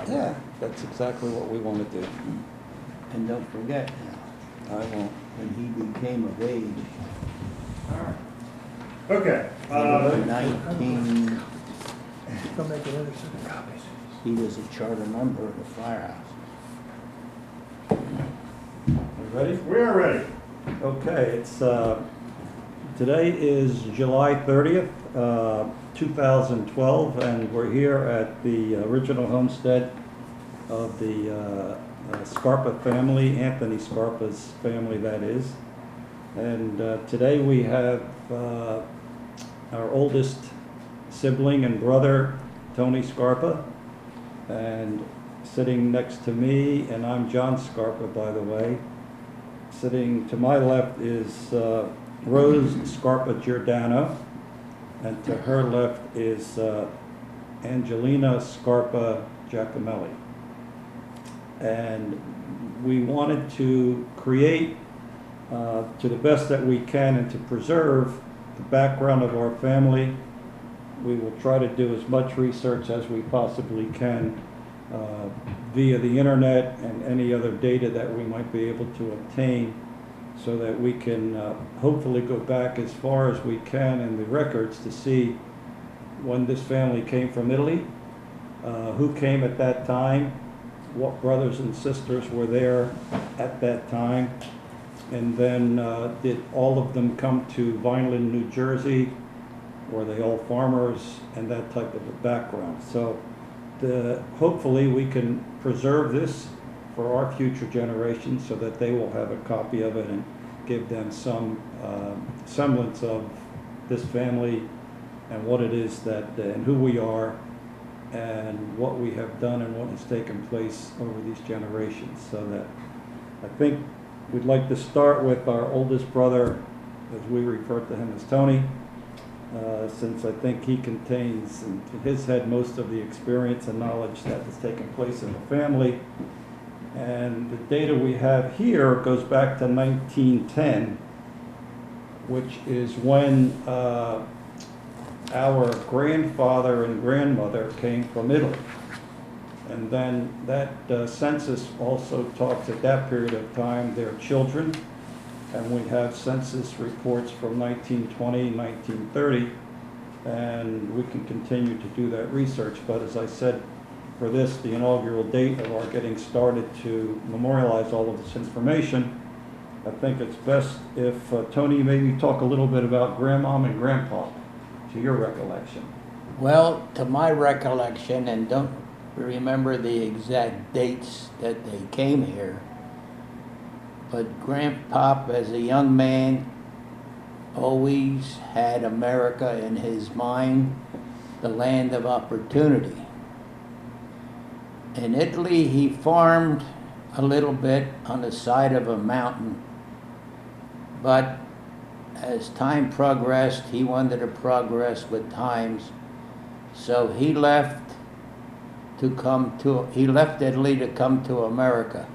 Yeah, that's exactly what we want to do. And don't forget now, I won't. when he became of age, Okay. 19, Go make another set of copies. he was a charter member of the firehouse. You ready? We are ready. Okay, it's, today is July 30th, 2012, and we're here at the original homestead of the Scarpa family, Anthony Scarpa's family, that is. And today we have our oldest sibling and brother, Tony Scarpa, and sitting next to me, and I'm John Scarpa, by the way. Sitting to my left is Rose Scarpa Giordano, and to her left is Angelina Scarpa Giacomelli. And we wanted to create, to the best that we can, and to preserve the background of our family. We will try to do as much research as we possibly can via the internet and any other data that we might be able to obtain, so that we can hopefully go back as far as we can in the records to see when this family came from Italy, who came at that time, what brothers and sisters were there at that time, and then did all of them come to Vineland, New Jersey? Were they all farmers, and that type of a background? So hopefully we can preserve this for our future generations so that they will have a copy of it and give them some semblance of this family and what it is that, and who we are, and what we have done and what has taken place over these generations. So that I think we'd like to start with our oldest brother, as we refer to him as Tony, since I think he contains in his head most of the experience and knowledge that has taken place in the family. And the data we have here goes back to 1910, which is when our grandfather and grandmother came from Italy. And then that census also talks at that period of time their children. And we have census reports from 1920, 1930, and we can continue to do that research. But as I said, for this, the inaugural date of our getting started to memorialize all of this information, I think it's best if Tony, maybe talk a little bit about Grandmom and Grandpa, to your recollection. Well, to my recollection, and don't remember the exact dates that they came here, but Grandpop, as a young man, always had America in his mind, the land of opportunity. In Italy, he farmed a little bit on the side of a mountain, but as time progressed, he wanted to progress with times, so he left Italy to come to America.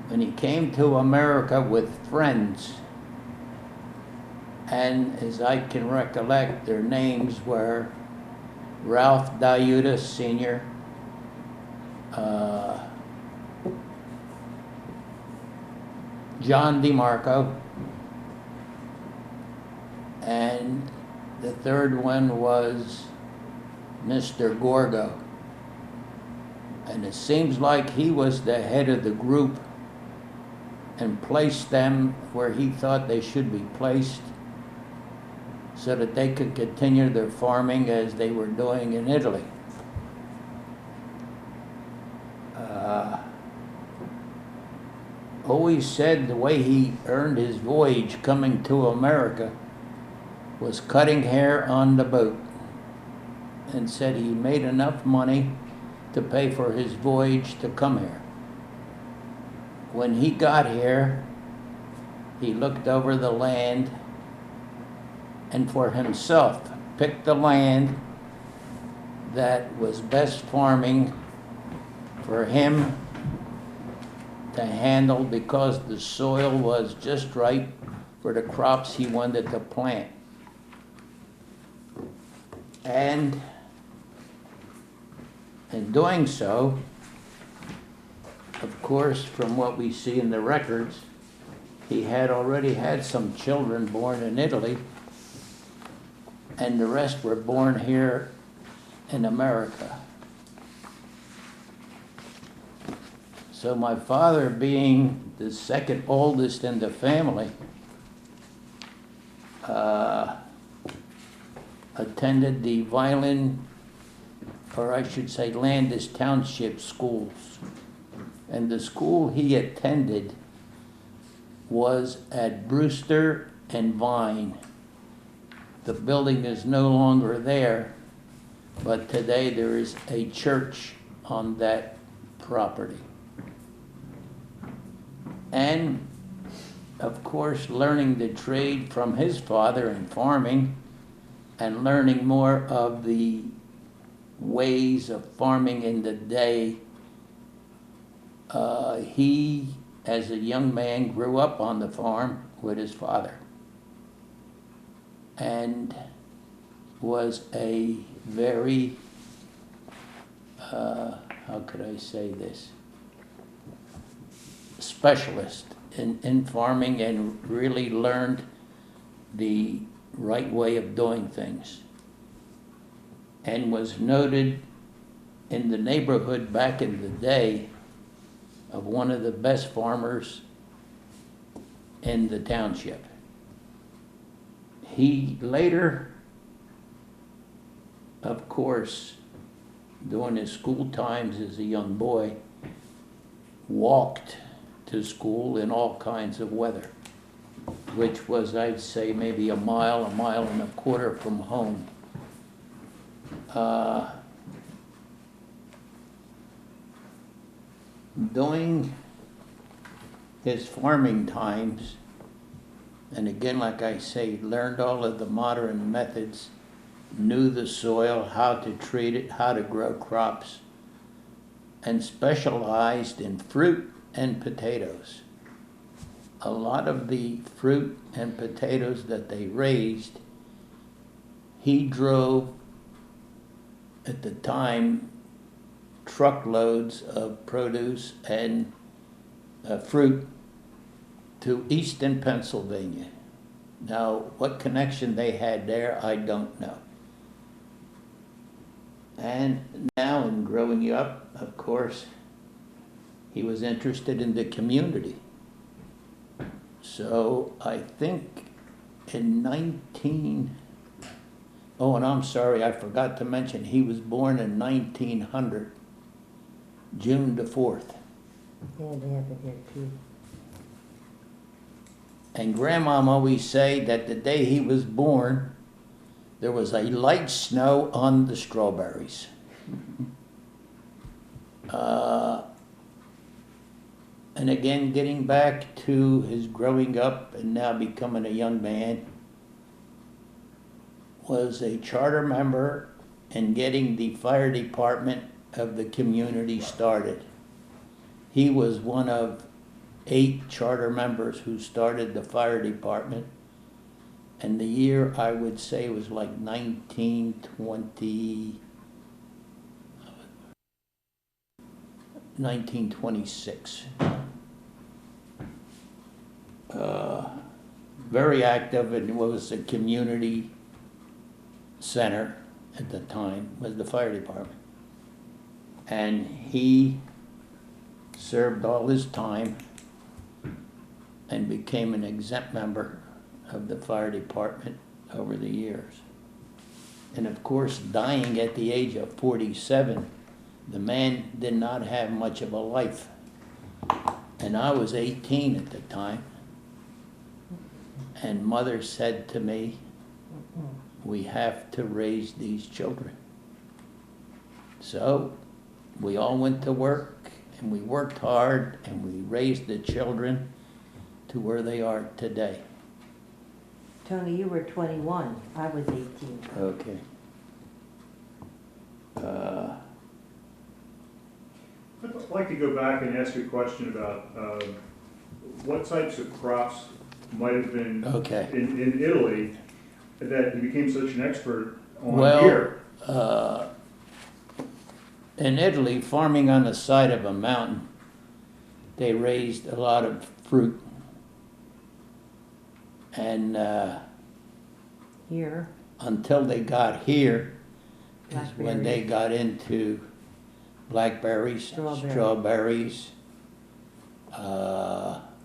When he came to America with friends, and as I can recollect, their names were Ralph Diutis Sr., John DeMarco, and the third one was Mr. Gorgo. And it seems like he was the head of the group and placed them where he thought they should be placed so that they could continue their farming as they were doing in Italy. Always said the way he earned his voyage coming to America was cutting hair on the boat, and said he made enough money to pay for his voyage to come here. When he got here, he looked over the land and for himself picked the land that was best farming for him to handle, because the soil was just right for the crops he wanted to plant. And In doing so, of course, from what we see in the records, he had already had some children born in Italy, and the rest were born here in America. So my father, being the second oldest in the family, attended the Violin, or I should say Landis Township schools. And the school he attended was at Brewster and Vine. The building is no longer there, but today there is a church on that property. And of course, learning the trade from his father in farming and learning more of the ways of farming in the day, he, as a young man, grew up on the farm with his father and was a very, how could I say this, specialist in farming, and really learned the right way of doing things, and was noted in the neighborhood back in the day of one of the best farmers in the township. He later, of course, during his school times as a young boy, walked to school in all kinds of weather, which was, I'd say, maybe a mile and a quarter from home. During his farming times, and again, like I say, learned all of the modern methods, knew the soil, how to treat it, how to grow crops, and specialized in fruit and potatoes. A lot of the fruit and potatoes that they raised, he drove, at the time, truckloads of produce and fruit to eastern Pennsylvania. Now, what connection they had there, I don't know. And now, in growing up, of course, he was interested in the community. So I think in oh, and I'm sorry, I forgot to mention, he was born in 1900, June the 4th. Yeah, they have it here too. And Grandmom always say that the day he was born, there was a light snow on the strawberries. And again, getting back to his growing up and now becoming a young man, was a charter member and getting the fire department of the community started. He was one of 8 charter members who started the fire department, and the year, I would say, was like 1926. Very active, and was a community center at the time, was the fire department. And he served all his time and became an exempt member of the fire department over the years. And of course, dying at the age of 47, the man did not have much of a life. And I was 18 at the time. And Mother said to me, we have to raise these children. So we all went to work, and we worked hard, and we raised the children to where they are today. Tony, you were 21. I was 18. Okay. I'd like to go back and ask you a question about what types of crops might have been Okay. in Italy that you became such an expert on Well, here. In Italy, farming on the side of a mountain, they raised a lot of fruit. And Here, until they got here is when they blackberries. got into blackberries, Strawberry. strawberries,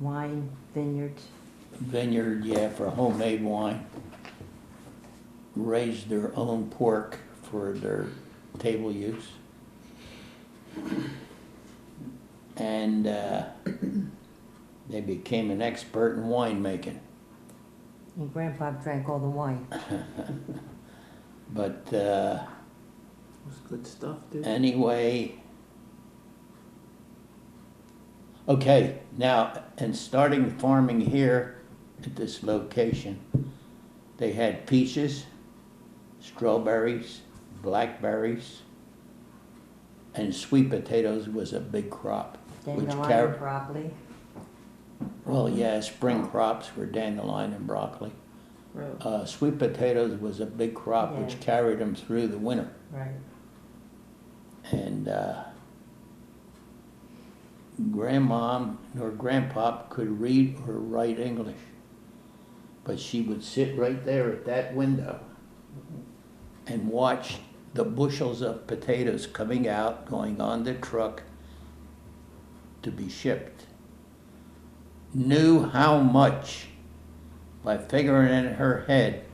Wine, vineyards. vineyard, yeah, for homemade wine. Raised their own pork for their table use. And they became an expert in winemaking. And Grandpa drank all the wine. But Was good stuff, dude. anyway, okay, now, and starting farming here at this location, they had peaches, strawberries, blackberries, and sweet potatoes was a big crop. Dandelion, broccoli. Well, yeah, spring crops were dandelion and broccoli. Really? Sweet potatoes was a big crop which Yeah. carried them through the winter. Right. And grandmom nor grandpop could read or write English. But she would sit right there at that window and watch the bushels of potatoes coming out, going on the truck to be shipped. Knew how much, by figuring in her head,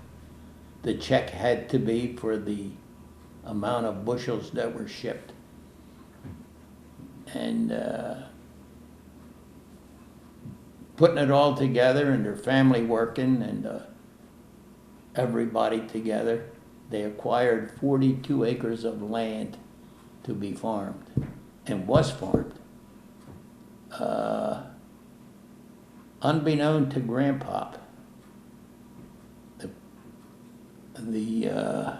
the check had to be for the amount of bushels that were shipped. And putting it all together and their family working and everybody together, they acquired 42 acres of land to be farmed and was farmed. Unbeknown to Grandpop, the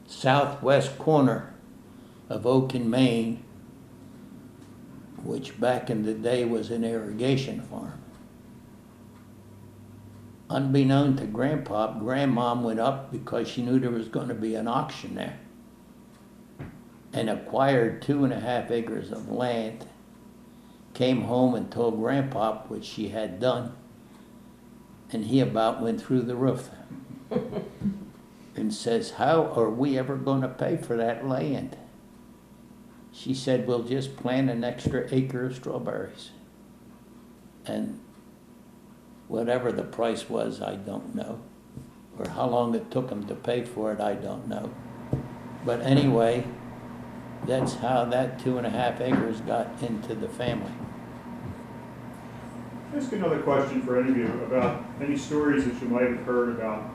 southwest corner of Oaken, Maine, which back in the day was an irrigation farm. Unbeknown to Grandpop, Grandmom went up because she knew there was going to be an auction there and acquired 2.5 acres of land, came home and told Grandpop what she had done, and he about went through the roof and says, "How are we ever going to pay for that land?" She said, "We'll just plant an extra acre of strawberries." And whatever the price was, I don't know. Or how long it took them to pay for it, I don't know. But anyway, that's how that 2.5 acres got into the family. Ask another question for any of you about any stories that you might have heard about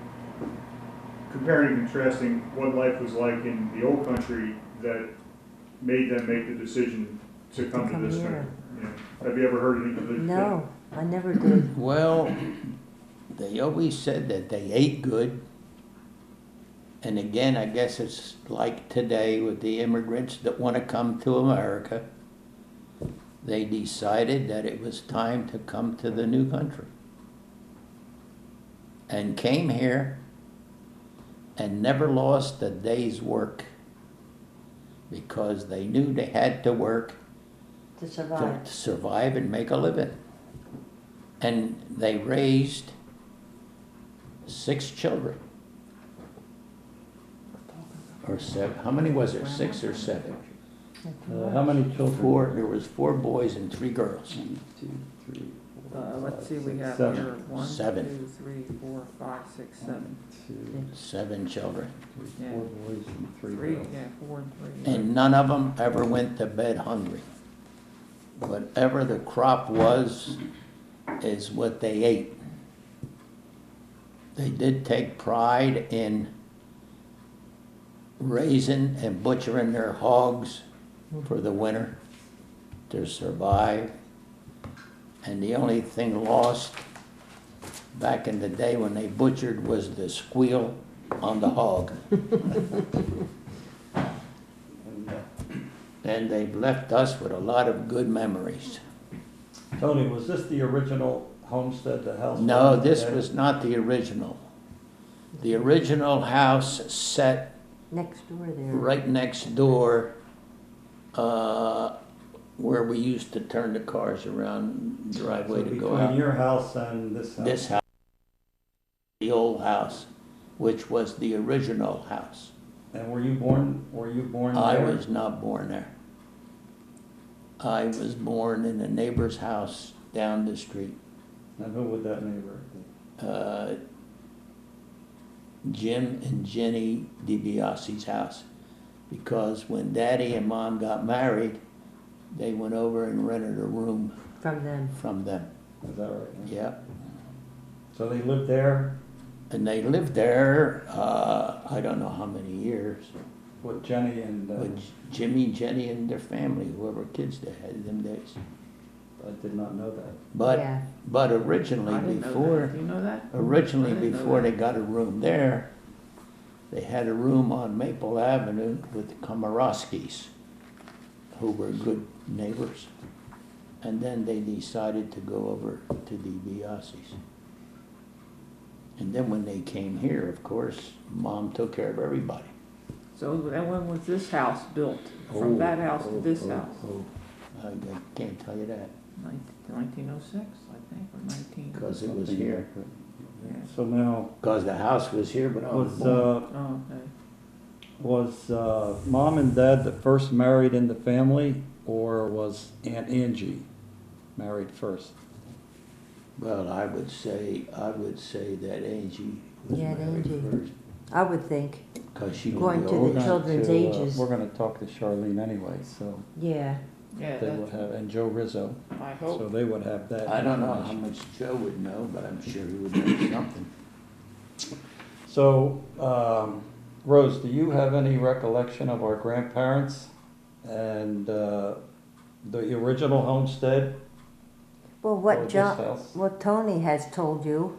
comparing and contrasting what life was like in the old country that made them make the decision to come to this here. country. Yeah. Have you ever heard any of this? No, I never did. Well, they always said that they ate good. And again, I guess it's like today with the immigrants that want to come to America. They decided that it was time to come to the new country. And came here and never lost a day's work because they knew they had to work To survive. to survive and make a living. And they raised 6 children. Or 7. How many was there? 6 or 7? How many children? 4. There was 4 boys and 3 girls. 1, 2, 3, 4, Let's see, we 5, have 7. here 1, 7. 2, 3, 4, 5, 6, 7. 2, 7 children. 3, 4 boys and 3 3, girls. yeah, 4 and 3. And none of them ever went to bed hungry. Whatever the crop was, is what they ate. They did take pride in raising and butchering their hogs for the winter to survive. And the only thing lost back in the day when they butchered was the squeal on the hog. And they've left us with a lot of good memories. Tony, was this the original homestead, the house? No, this was not the original. The original house sat Next door there. right next door Where we used to turn the cars around, driveway So to go between out. your house and this house? This house, the old house, which was the original house. And were you born there? I was not born there. I was born in a neighbor's house down the street. And who would that neighbor be? Jim and Jenny DiBiase's house. Because when Daddy and Mom got married, they went over and rented a room From them. from them. Is that right? Yeah. So they lived there And they lived there, I don't know how many years, with Jenny and, with Jimmy, Jenny, and their family, whoever kids they had in them days. I did not know that. But, Yeah. but I originally didn't know before, that. Do you know that? originally I didn't know before that. they got a room there, they had a room on Maple Avenue with the Komorowskis, who were good neighbors. And then they decided to go over to the DiBiase's. And then when they came here, of course, Mom took care of everybody. So then when was this house built? Oh, From that house to this oh, house? oh. I can't tell you that, 1906, I think, or 19. because it was Something here. like that. Yeah. So now, Because the house was here, but I was born. Oh, okay. Was Mom and Dad the first married in the family, or was Aunt Angie married first? Well, I would say that Angie was Yeah, married Angie. first, I would think, because she was Going the to the oldest. children's ages. We're gonna talk to Charlene anyway, so yeah. Yeah, they would that's, have, and Joe Rizzo, I so hope. they would have that. I don't know how information. much Joe would know, but I'm sure he would know something. So, Rose, do you have any recollection of our grandparents and the original homestead? Well, or what this John, house? what Tony has told you,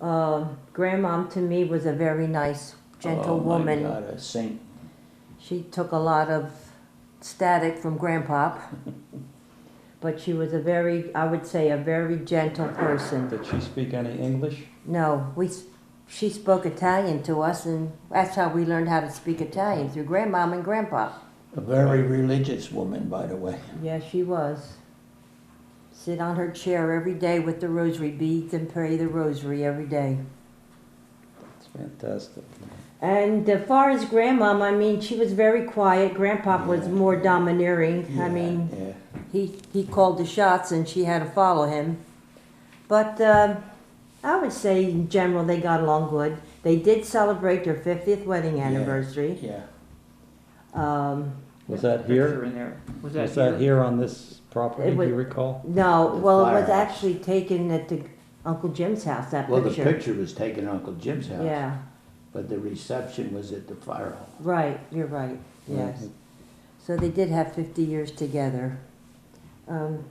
Grandmom to me was a very nice, gentle Oh, my woman. God, a saint. She took a lot of static from Grandpop, but she was a very, I would say, a very gentle person. Did she speak any English? No, she spoke Italian to us, and that's how we learned how to speak Italian, through Grandmom and Grandpa. A very religious woman, by the way. Yeah, she was. Sit on her chair every day with the rosary beads and pray the rosary every day. It's fantastic. And as far as Grandmom, I mean, she was very quiet. Grandpop was Yeah. more domineering. I Yeah, mean, yeah. he called the shots and she had to follow him. But I would say in general they got along good. They did celebrate their 50th wedding anniversary. Yeah. Was that Picture here? in there. Was Was that here on this property, It do was- you recall? No, The well, it was firehouse. actually taken at the Uncle Jim's house, that Well, the picture. picture was taken at Uncle Jim's house. Yeah, But the reception was at the fire hall. right, you're right, yes. Mhm. So they did have 50 years together.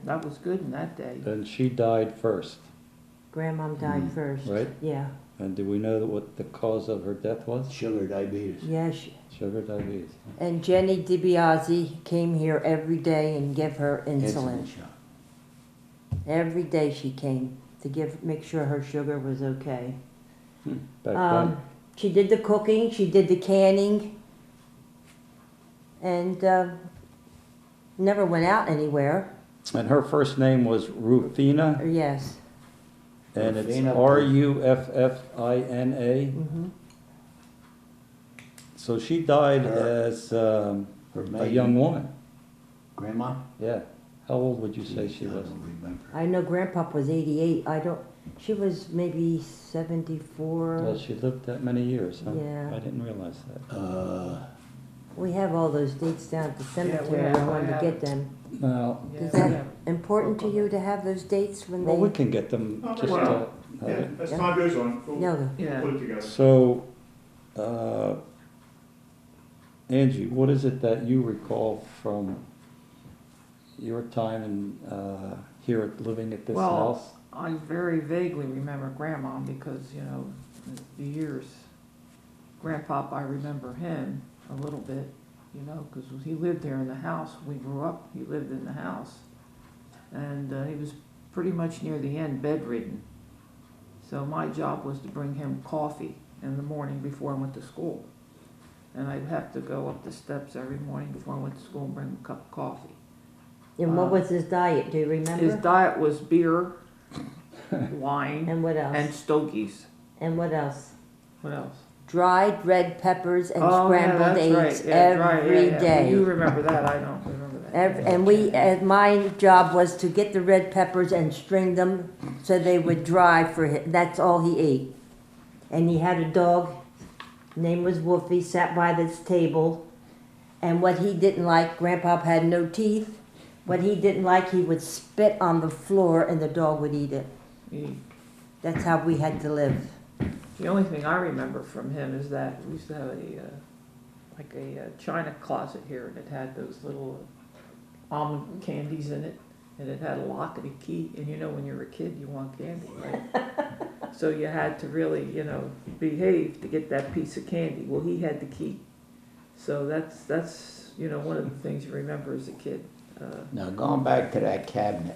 That was good in that day. And she died first, Grandmom died Mm, first. right? Yeah, And do we know what the cause of her death was? Sugar diabetes. yeah. Sugar diabetes. And Jenny DiBiase came here every day and give her insulin. shot. Every day she came to make sure her sugar was okay. Back then. She did the cooking, she did the canning, and never went out anywhere. And her first name was Rufina, Yes. and it's Rufina. Ruffina. Hmm. So she died Her- as Her a maiden- young woman. Grandma? Yeah. How old would you say she I was? don't remember. I know Grandpop was 88. She was maybe 74. Well, she lived that many years, huh? Yeah. I didn't realize that. We have all those dates down at the cemetery. have- I wanted to I get have- them. Now, Yeah, Is that yeah. important to you to have those dates when well, we they? can get them Oh, just well, have Yeah, it. as Yeah. time goes on, we'll No, Yeah. put it together. So, Angie, what is it that you recall from your time in, here living at this Well, house? I very vaguely remember Grandma because, you know, the years. Grandpop, I remember him a little bit, you know, because he lived there in the house. We grew up, he lived in the house. And he was pretty much near the end bedridden. So my job was to bring him coffee in the morning before I went to school. and I'd have to go up the steps every morning before I went to school and bring a cup of coffee. And what was his diet? Do you remember? His diet was beer, wine, And what else? and stogies. And what else? What else? Dried red peppers and Oh, scrambled yeah, that's eggs right. Yeah, right, every yeah, yeah. day. You remember that? I don't remember that. And my job was to get the red peppers and string them so they would dry for him. That's all he ate. And he had a dog, name was Wolfie, sat by this table. And what he didn't like, Grandpa had no teeth. What he didn't like, he would spit on the floor and the dog would eat it. That's how we had to live. The only thing I remember from him is that we used to have a china closet here, and it had those little almond candies in it, and it had a lock and a key. And you know, when you're a kid, you want candy, right? So you had to really, behave to get that piece of candy. Well, he had the key, so that's one of the things you remember as a kid. Now, going back to that cabinet,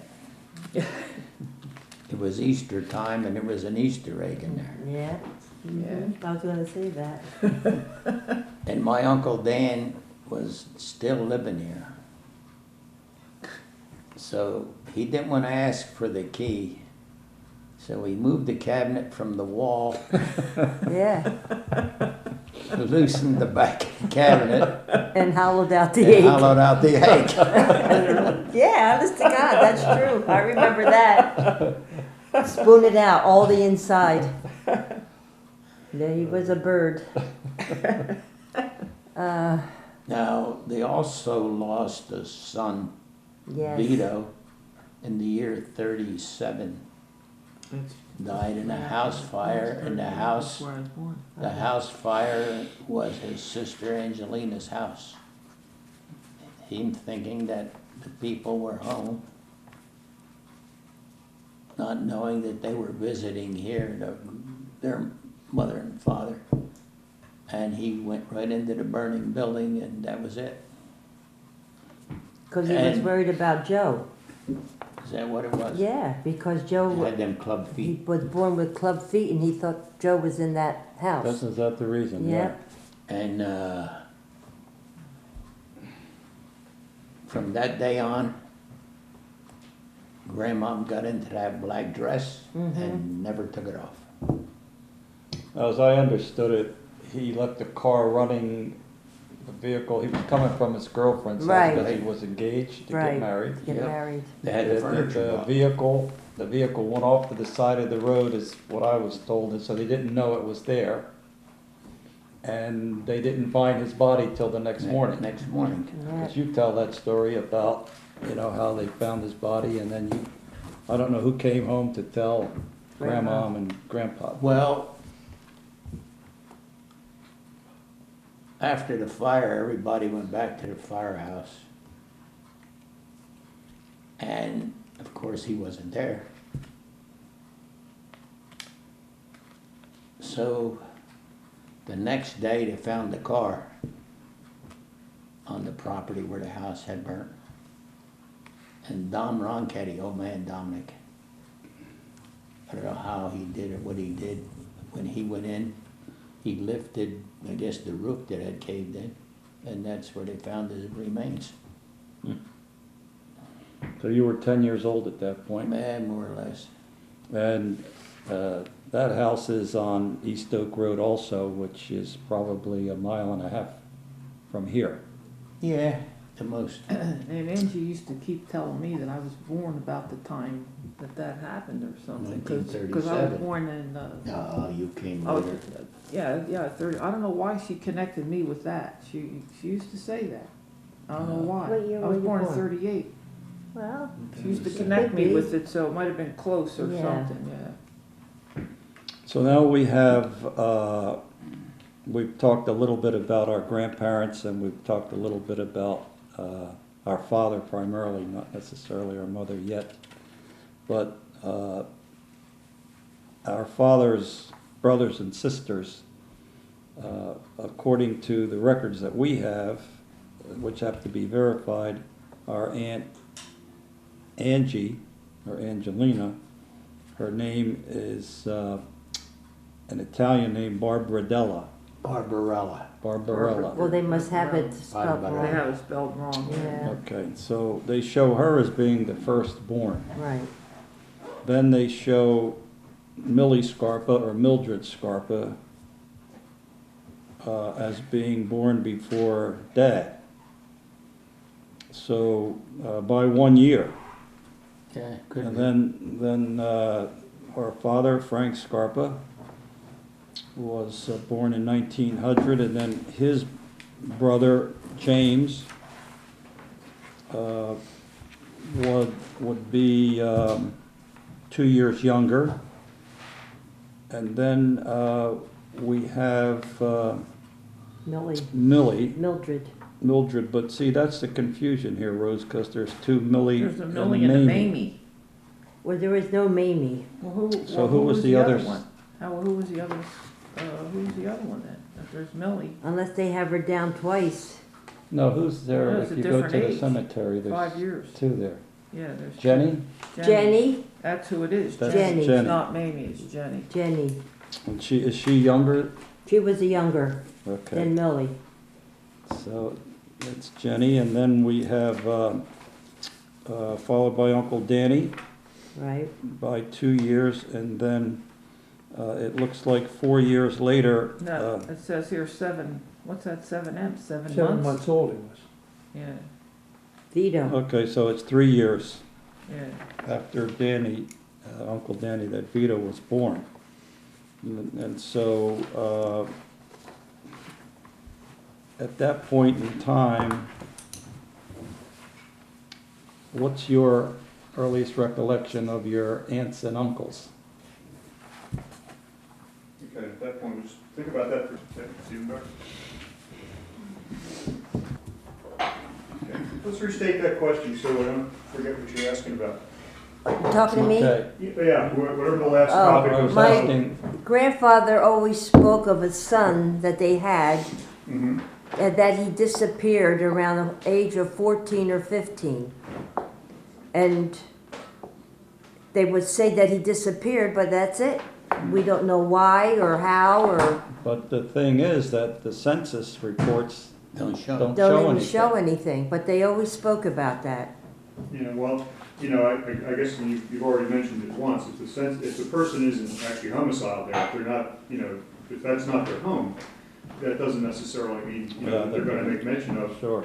it was Easter time and there was an Easter egg in there. Yeah. Yeah. I was going to say that. And my Uncle Dan was still living here. So he didn't want to ask for the key. So he moved the cabinet from the wall, Yeah. loosened the back cabinet, And hollowed out the and egg. hollowed out the egg. Yeah, honest to God, that's true. I remember that. Spoon it out, all the inside. There he was a bird. Now, they also lost a son, Yes. Vito, in the year 37. Died in a house fire, and the house fire was his sister Angelina's house. Him thinking that the people were home, not knowing that they were visiting here, their mother and father. And he went right into the burning building, and that was it. Because he was And- worried about Joe. Is that what it was? Yeah, because He Joe, had them club he feet. was born with club feet and he thought Joe was in that house. Is that the reason? Yeah. And from that day on, Grandma got into that black dress and never took it off. As I understood it, he left the car running, the vehicle, he was coming from his girlfriend's house Right. because he was engaged to Right. get married. Get Yep. married. They had the The furniture box. the vehicle went off to the side of the road is what I was told, and so they didn't know it was there. And they didn't find his body till the next morning. Next morning. Yeah. Because you tell that story about, how they found his body, and then I don't know who came home to tell Grandma and Grandpa. Well, after the fire, everybody went back to the firehouse. And of course, he wasn't there. So the next day, they found the car on the property where the house had burnt. And Dom Ronchetti, old man Dominic, I don't know how he did or what he did. When he went in, he lifted, I guess, the roof that had caved in, and that's where they found his remains. So you were 10 years old at that point. More or less. And that house is on East Oak Road also, which is probably 1.5 miles from here. Yeah, the most. And Angie used to keep telling me that I was born about the time that happened or something. Because I was 1937. born in, No, you came oh, later. yeah, 30. I don't know why she connected me with that. She used to say that. I don't know why. What year I were was you born in born? 38. Well, She used to Could connect me be. with it, so it might have been close or Yeah. something, yeah. So now we have, we've talked a little bit about our grandparents, and we've talked a little bit about our father primarily, not necessarily our mother yet. But our father's brothers and sisters, according to the records that we have, which have to be verified, our Aunt Angie, or Angelina, her name is an Italian name, Barbara Della. Barbarella. Barbarella. Well, they must have it spelled Barbara. They wrong. have it spelled wrong. Yeah, Okay, so they show her as being the firstborn. right. Then they show Millie Scarpa or Mildred Scarpa as being born before Dad. So by 1 year. Yeah, could And be. then her father, Frank Scarpa, was born in 1900, and then his brother, James, would be 2 years younger. And then we have Millie, Millie, Mildred. Mildred, but see, that's the confusion here, Rose, because there's two Millie There's a and Millie and a Mamie. Well, there is no Mamie. Well, So who was the other? one? Who was the other, who was the other one then? If there's Millie, Unless they have her down twice. No, who's there? No, it's If a you go to different the age. cemetery, 5 there's years. two there. Yeah, there's. Jenny? Jenny, That's who it is, That's Jenny. Jenny. It's not Mamie, it's Jenny. Jenny. And is she younger? She was a younger Okay, than Millie. so it's Jenny, and then we have, followed by Uncle Danny Right. by 2 years, and then it looks like 4 years later, No, it says here 7, what's that, 7M, 7 7 months? months old he was. Yeah, Vito. okay, so it's 3 years yeah. after Danny, Uncle Danny, that Vito was born. And so, at that point in time, what's your earliest recollection of your aunts and uncles? Okay, at that point, just think about that for a second, Stephen Beck. Okay, let's restate that question so I don't forget what you're asking about. You talking to me? Okay, Yeah, whatever the last Oh, topic I was. was My- asking, Grandfather always spoke of a son that they had, Mhm. that he disappeared around the age of 14 or 15. And they would say that he disappeared, but that's it. We don't know why or how or but the thing is that the census reports Don't show. don't don't show even anything. show anything, but they always spoke about that. Yeah, well, I guess you've already mentioned it once, if the person isn't actually domiciled there, if they're not, if that's not their home, that doesn't necessarily mean, Yeah, that they're gonna make mention of Sure.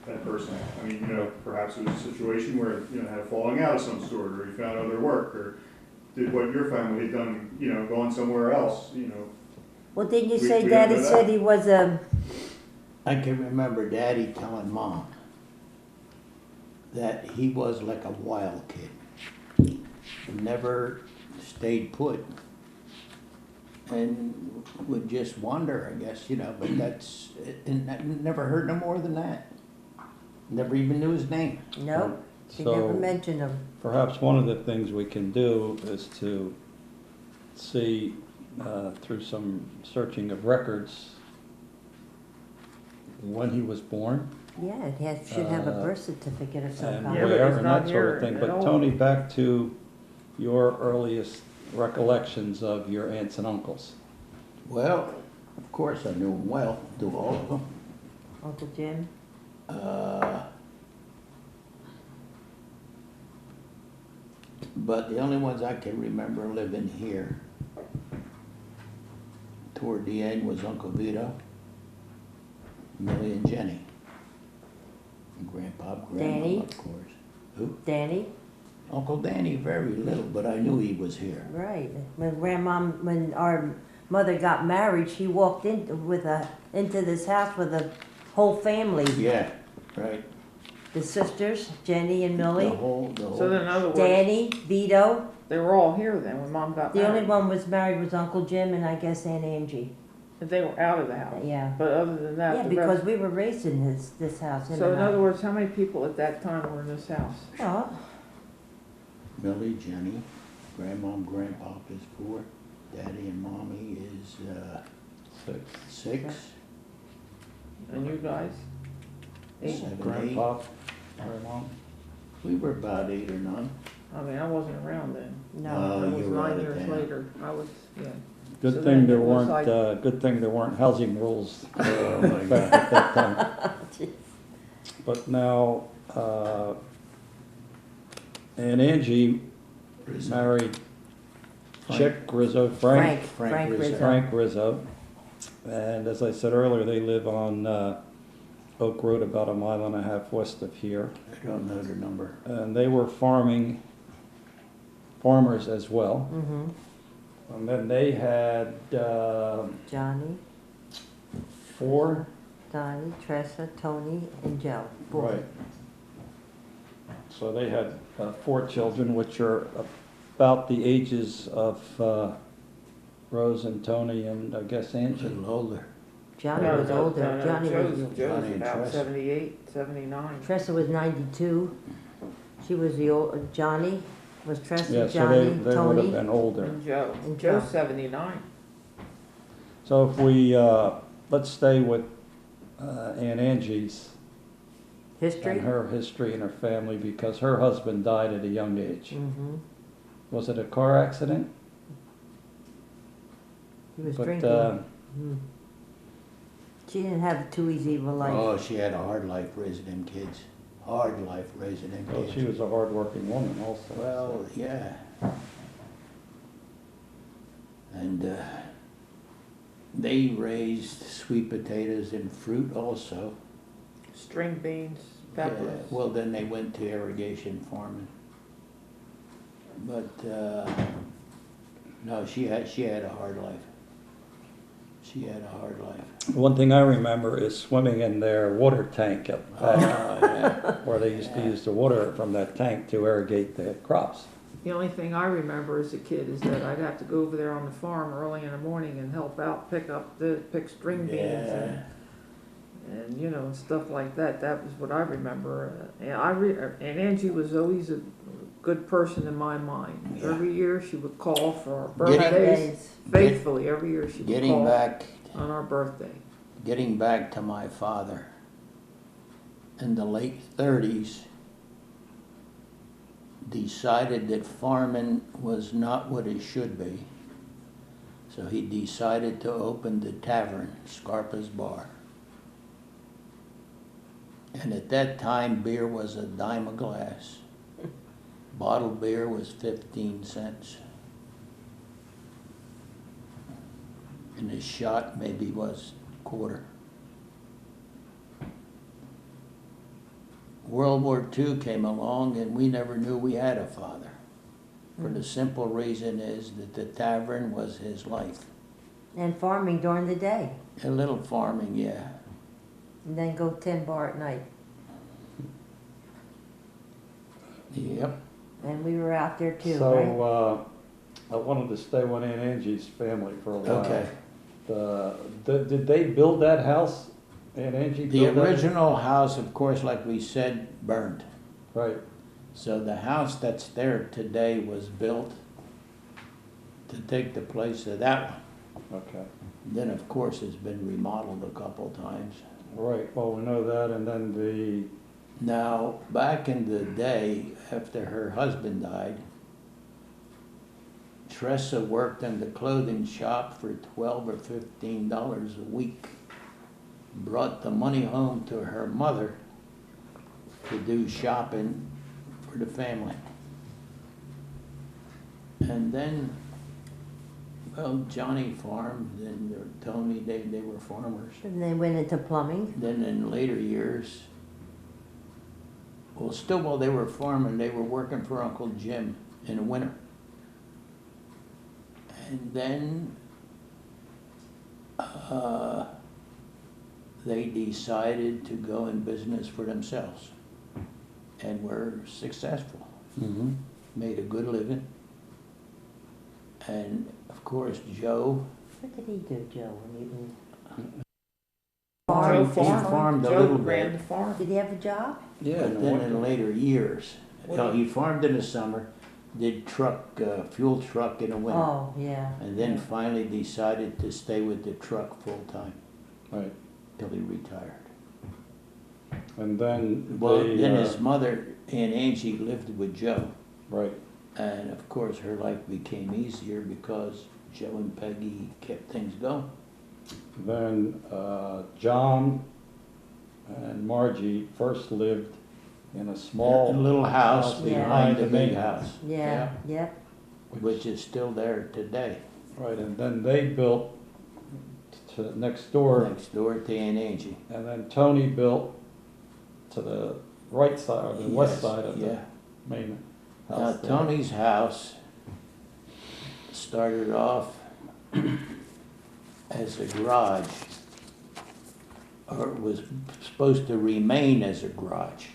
that person. I mean, perhaps it was a situation where, had a falling out of some sort, or he found other work, or did what your family had done, gone somewhere else, Well, didn't you We- say we Daddy don't know said that. he was a, I can remember Daddy telling Mom that he was like a wild kid. Never stayed put. And would just wander, I guess, but that's, and I never heard no more than that. Never even knew his name. no, she never So mentioned him. perhaps one of the things we can do is to see through some searching of records when he was born Yeah, should have a birth certificate of some and kind. Yeah, but where he's and not that sort here of thing. at But all. Tony, back to your earliest recollections of your aunts and uncles. Well, of course I knew him well, knew all of them. Uncle Jim? But the only ones I can remember living here toward the end was Uncle Vito, Millie and Jenny. And Grandpa, Grandma, Danny? of course. Who? Danny? Uncle Danny, very little, but I knew he was here. Right. When our mother got married, she walked into this house with the whole family. Yeah, right. The sisters, Jenny and The Millie, whole, So then in other words, Danny, Vito. they were all here then when Mom got The only married. one was married was Uncle Jim and I guess Aunt Angie. But they were out of the house. Yeah. But other than that, Yeah, the because rest. we were raised in this house. So in other words, how many people at that time were in this house? Oh, Millie, Jenny, Grandma and Grandpa is 4, Daddy and Mommy is 6, And you guys? 8? 7, 8. Grandpa, Grandma. We were about 8 or 9. I mean, I wasn't around then. no. Oh, It was you were out 9 of years town. later. I was, yeah. Good So thing then there it was weren't, like- good thing there weren't housing rules Oh, my back at that time. But now, and Angie married Chick Rizzo, Frank Frank Rizzo. Rizzo. Frank Rizzo. And as I said earlier, they live on Oak Road, about a mile and a half west of here. I don't know the number. And they were farmers as well. Mm-hmm. And then they had Johnny, four, Donnie, Tressa, Tony, and Joe. Four. right. So they had 4 children, which are about the ages of Rose and Tony and I guess A Angie. little older. Johnny No, was no, older. no, no, Johnny Joe's was. Johnny and about Tressa. 78, 79. Tressa was 92. She was the old. Johnny was Tressa, Yeah, so Johnny, they would have Tony. been older. And Joe. And Joe's Joe. 79. So if we, let's stay with Aunt Angie's History. and her history and her family, because her husband died at a young age. Mm-hmm. Was it a car accident? He was But, drinking. Mm. She didn't have too easy of a life. Oh, she had a hard life raising them kids. Hard life raising them Well, kids. she was a hard-working woman also. Well, yeah. And they raised sweet potatoes and fruit also. String beans, Yeah, peppers. well, then they went to irrigation farming. But no, she had a hard life. She had a hard life. One thing I remember is swimming in their water tank up Oh, back, yeah. where they used to use the water from that tank to irrigate the crops. The only thing I remember as a kid is that I'd have to go over there on the farm early in the morning and help out, pick string beans Yeah. and you know, and stuff like that. That was what I remember. And Angie was always a good person in my mind. Yeah. Every year she would call for our Getting- birthdays. Faithfully, every year she would Getting call back on our birthday. Getting back to my father, in the late 30s, decided that farming was not what it should be. So he decided to open the tavern, Scarpa's Bar. And at that time, beer was a dime a glass. Bottled beer was 15 cents. And a shot maybe was quarter. World War II came along and we never knew we had a father. For the simple reason is that the tavern was his life. And farming during the day. A little farming, yeah. And then go 10 bar at night. Yep. And we were out there too, right? So, I wanted to stay with Aunt Angie's family for a while. Okay. Did they build that house? Aunt Angie The built that? original house, of course, like we said, burned. Right, So the house that's there today was built to take the place of that one. okay. Then, of course, it's been remodeled a couple times. Right, well, we know that, and then the, Now, back in the day, after her husband died, Tressa worked in the clothing shop for $12 or $15 a week. Brought the money home to her mother to do shopping for the family. And then, well, Johnny farmed, and Tony, they were farmers. And they went into plumbing. Then in later years, well, still while they were farming, they were working for Uncle Jim in the winter. And then they decided to go in business for themselves and were successful. Made a good living. And of course, Joe, What did he do, Joe, when he was? Joe he farmed a Joe little ran bit. the farm. Did he have a job? yeah, But then in later years, What you know, do he farmed in the summer, did fuel truck in the winter. Oh, yeah. And then yeah. finally decided to stay with the truck full time right, till he retired. and then Well, they, then his mother, Aunt Angie, lived with Joe. right, And of course, her life became easier because Joe and Peggy kept things going. Then John and Margie first lived in a A small little house Yeah. behind the the big main house. Yeah, yep. Which is still there today, Right, and then they built to next door, next door to Aunt Angie. and then Tony built to the right side, or the west Yes, side of the yeah. main Now, house there. Tony's house started off as a garage, or it was supposed to remain as a garage,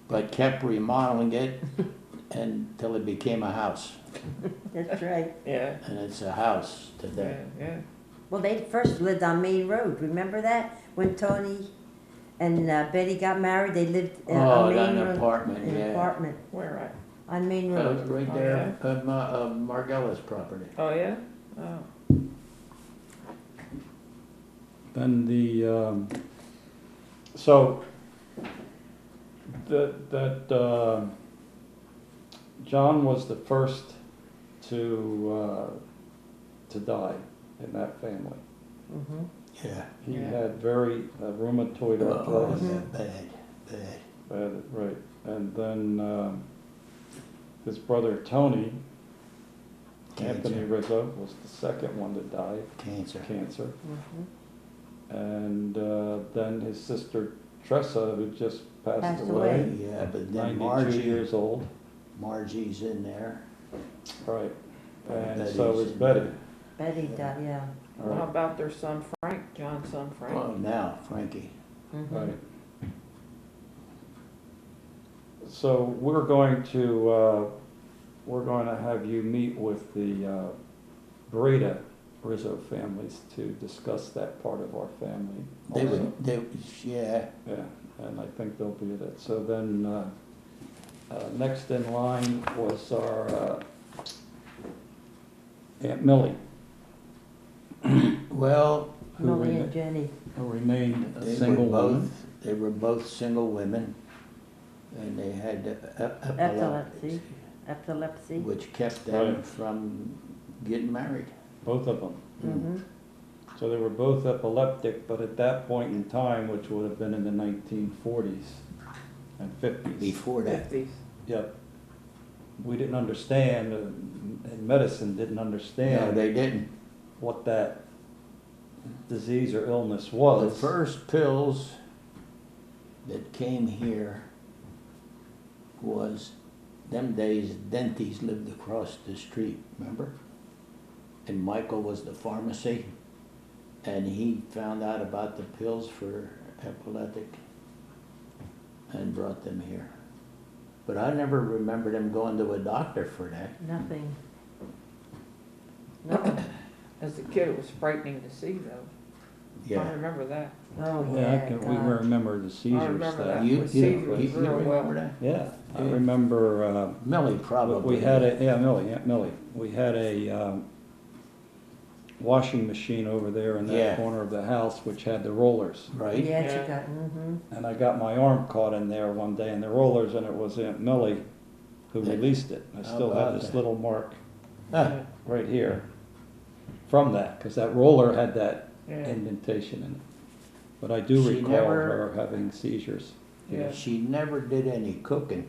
but kept remodeling it until it became a house, That's right. Yeah, and it's a house yeah, today. yeah. Well, they first lived on Main Road. Remember that? When Tony and Betty got married, they lived Oh, on an Main Road. apartment, An yeah. apartment Where at? on Main Road. Right Oh, there, Margella's property. Oh, yeah? Oh. Then the, so, that, John was the first to die in that family. Mhm. Yeah. He Yeah. had very rheumatoid Oh, arthritis. yeah, bad, bad. Right, and then his brother Tony, Anthony Cancer. Rizzo, was the second one to die of Cancer. cancer. Mhm. And then his sister Tressa, who just passed Passed away, away. Yeah, but then 92 Margie, years old. Margie's in there. Right, and Betty's so is in Betty. there. Betty died, yeah. Well, how Right, about their son Frank, John's son Frank? Well, now, Frankie. Mhm. right. So we're going to have you meet with the Breda Rizzo families to discuss that part of our family. They also. would, yeah, Yeah, and I think they'll be at it. So then, next in line was our Aunt Millie, well, who Millie rema- and Jenny. who remained a they single were woman. both, they were both single women, and they had Epilepsy. Epilepsy. which kept them Right. from getting married. Both of them. Mhm. So they were both epileptic, but at that point in time, which would have been in the 1940s and 50s. Before that, Fifties. Yep. We didn't understand, and medicine didn't no, understand they didn't. what that disease or illness The was. first pills that came here was, them days, Denty's lived across the street, remember? And Michael was the pharmacy, and he found out about the pills for epileptic and brought them here. But I never remembered him going to a doctor for that. Nothing. No. As a kid, it was frightening to see though. I remember that. Oh, Yeah, yeah, we God. remember the seizures. remember that. You, With you, seizures you real remember well. that? Yeah, I Yeah. remember, Millie probably. we had a, yeah, Millie, Aunt Millie. We had a washing machine over there in Yeah. that corner of the house, which had the rollers. Right? Yeah, Yeah. she got, mhm. And I got my arm caught in there one day in the rollers, and it was Aunt Millie who Yeah. released it. I How still have about this that? little mark Ah, right here from that, because that roller had that Yeah, indentation in it. But I do She recall never- her having seizures. yeah. she never did any cooking,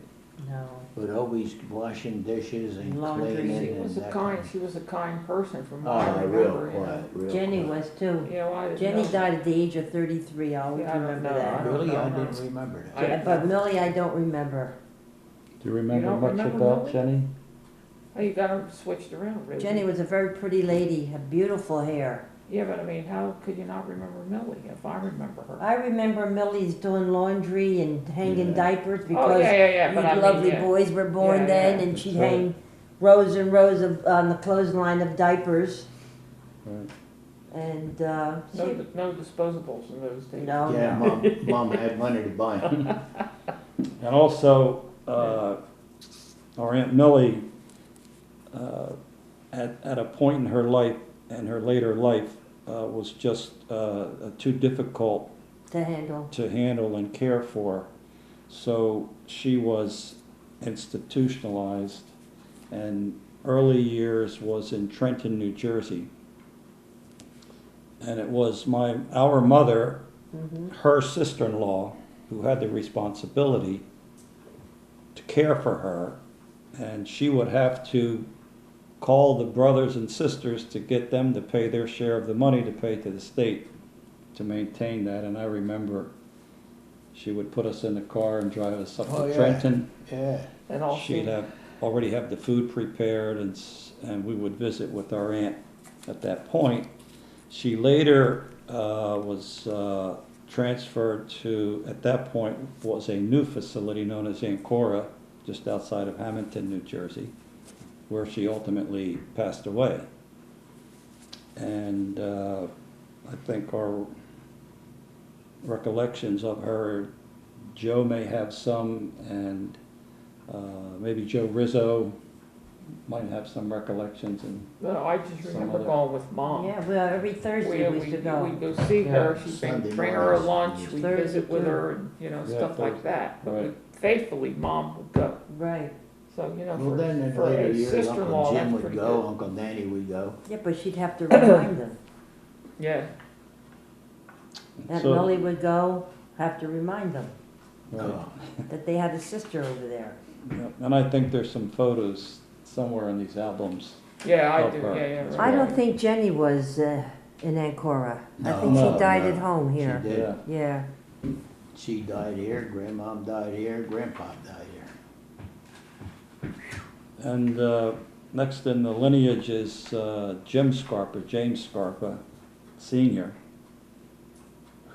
No. but always washing dishes and Laundry. cleaning She and was a that kind, kind she was a kind person from of. what I Oh, real remember, you know. quiet, real Jenny quiet. was too. Yeah, well, I didn't Jenny know. died at the age of 33, I always Yeah, I don't remember know. that. Really, I No, no. didn't remember that. I- Yeah, but Millie, I don't remember. Do you remember don't much remember about Millie? Jenny? Oh, you got her switched around, really. Jenny was a very pretty lady, had beautiful hair. Yeah, but I mean, how could you not remember Millie if I remember her? I remember Millie's doing laundry and hanging Yeah. diapers Oh, because yeah, but you I mean, lovely yeah. boys were born Yeah, then, yeah. and she'd That's right. hang rows and rows of on the clothesline of diapers, Right. and No, she, no disposables in those days. no, Yeah, no. mom had money to buy 'em. And also, our Aunt Millie, at a point in her life, in her later life, was just too difficult to handle. to handle and care for. So she was institutionalized, and early years was in Trenton, New Jersey. And it was our mother, her sister-in-law, who had the responsibility to care for her. And she would have to call the brothers and sisters to get them to pay their share of the money to pay to the state to maintain that. And I remember she would put us in the car and drive us up Oh, to yeah. Trenton. Yeah. And also, She'd already have the food prepared, and we would visit with our aunt at that point. She later was transferred to, at that point, was a new facility known as Ancora, just outside of Hamilton, New Jersey, where she ultimately passed away. And I think our recollections of her, Joe may have some, and maybe Joe Rizzo might have some recollections. And no, I just Some remember other- going with Mom. Yeah, well, every Thursday we used to go. We'd go see her, she'd Sunday bring her a mornings. lunch, we'd Thursday visit with too. her, and, you know, Yeah, stuff like Thursday. that. But Right. faithfully, Mom would go. Right. So, you know, Well, then in for later a years, sister-in-law, Uncle that's Jim would pretty go, good. Uncle Danny would go. Yeah, but she'd have to remind them. Yeah, Aunt So- Millie would go, have to remind them Right. that they had a sister over there. Yeah, and I think there's some photos somewhere in these albums. yeah, I Of do, her. yeah, That's right. I don't think Jenny was in Ancora. I No, think no, she died no. at home She here. did. Yeah. Yeah. She died here, Grandmom died here, Grandpa died here. And next in the lineage is Jim Scarpa, James Scarpa Senior,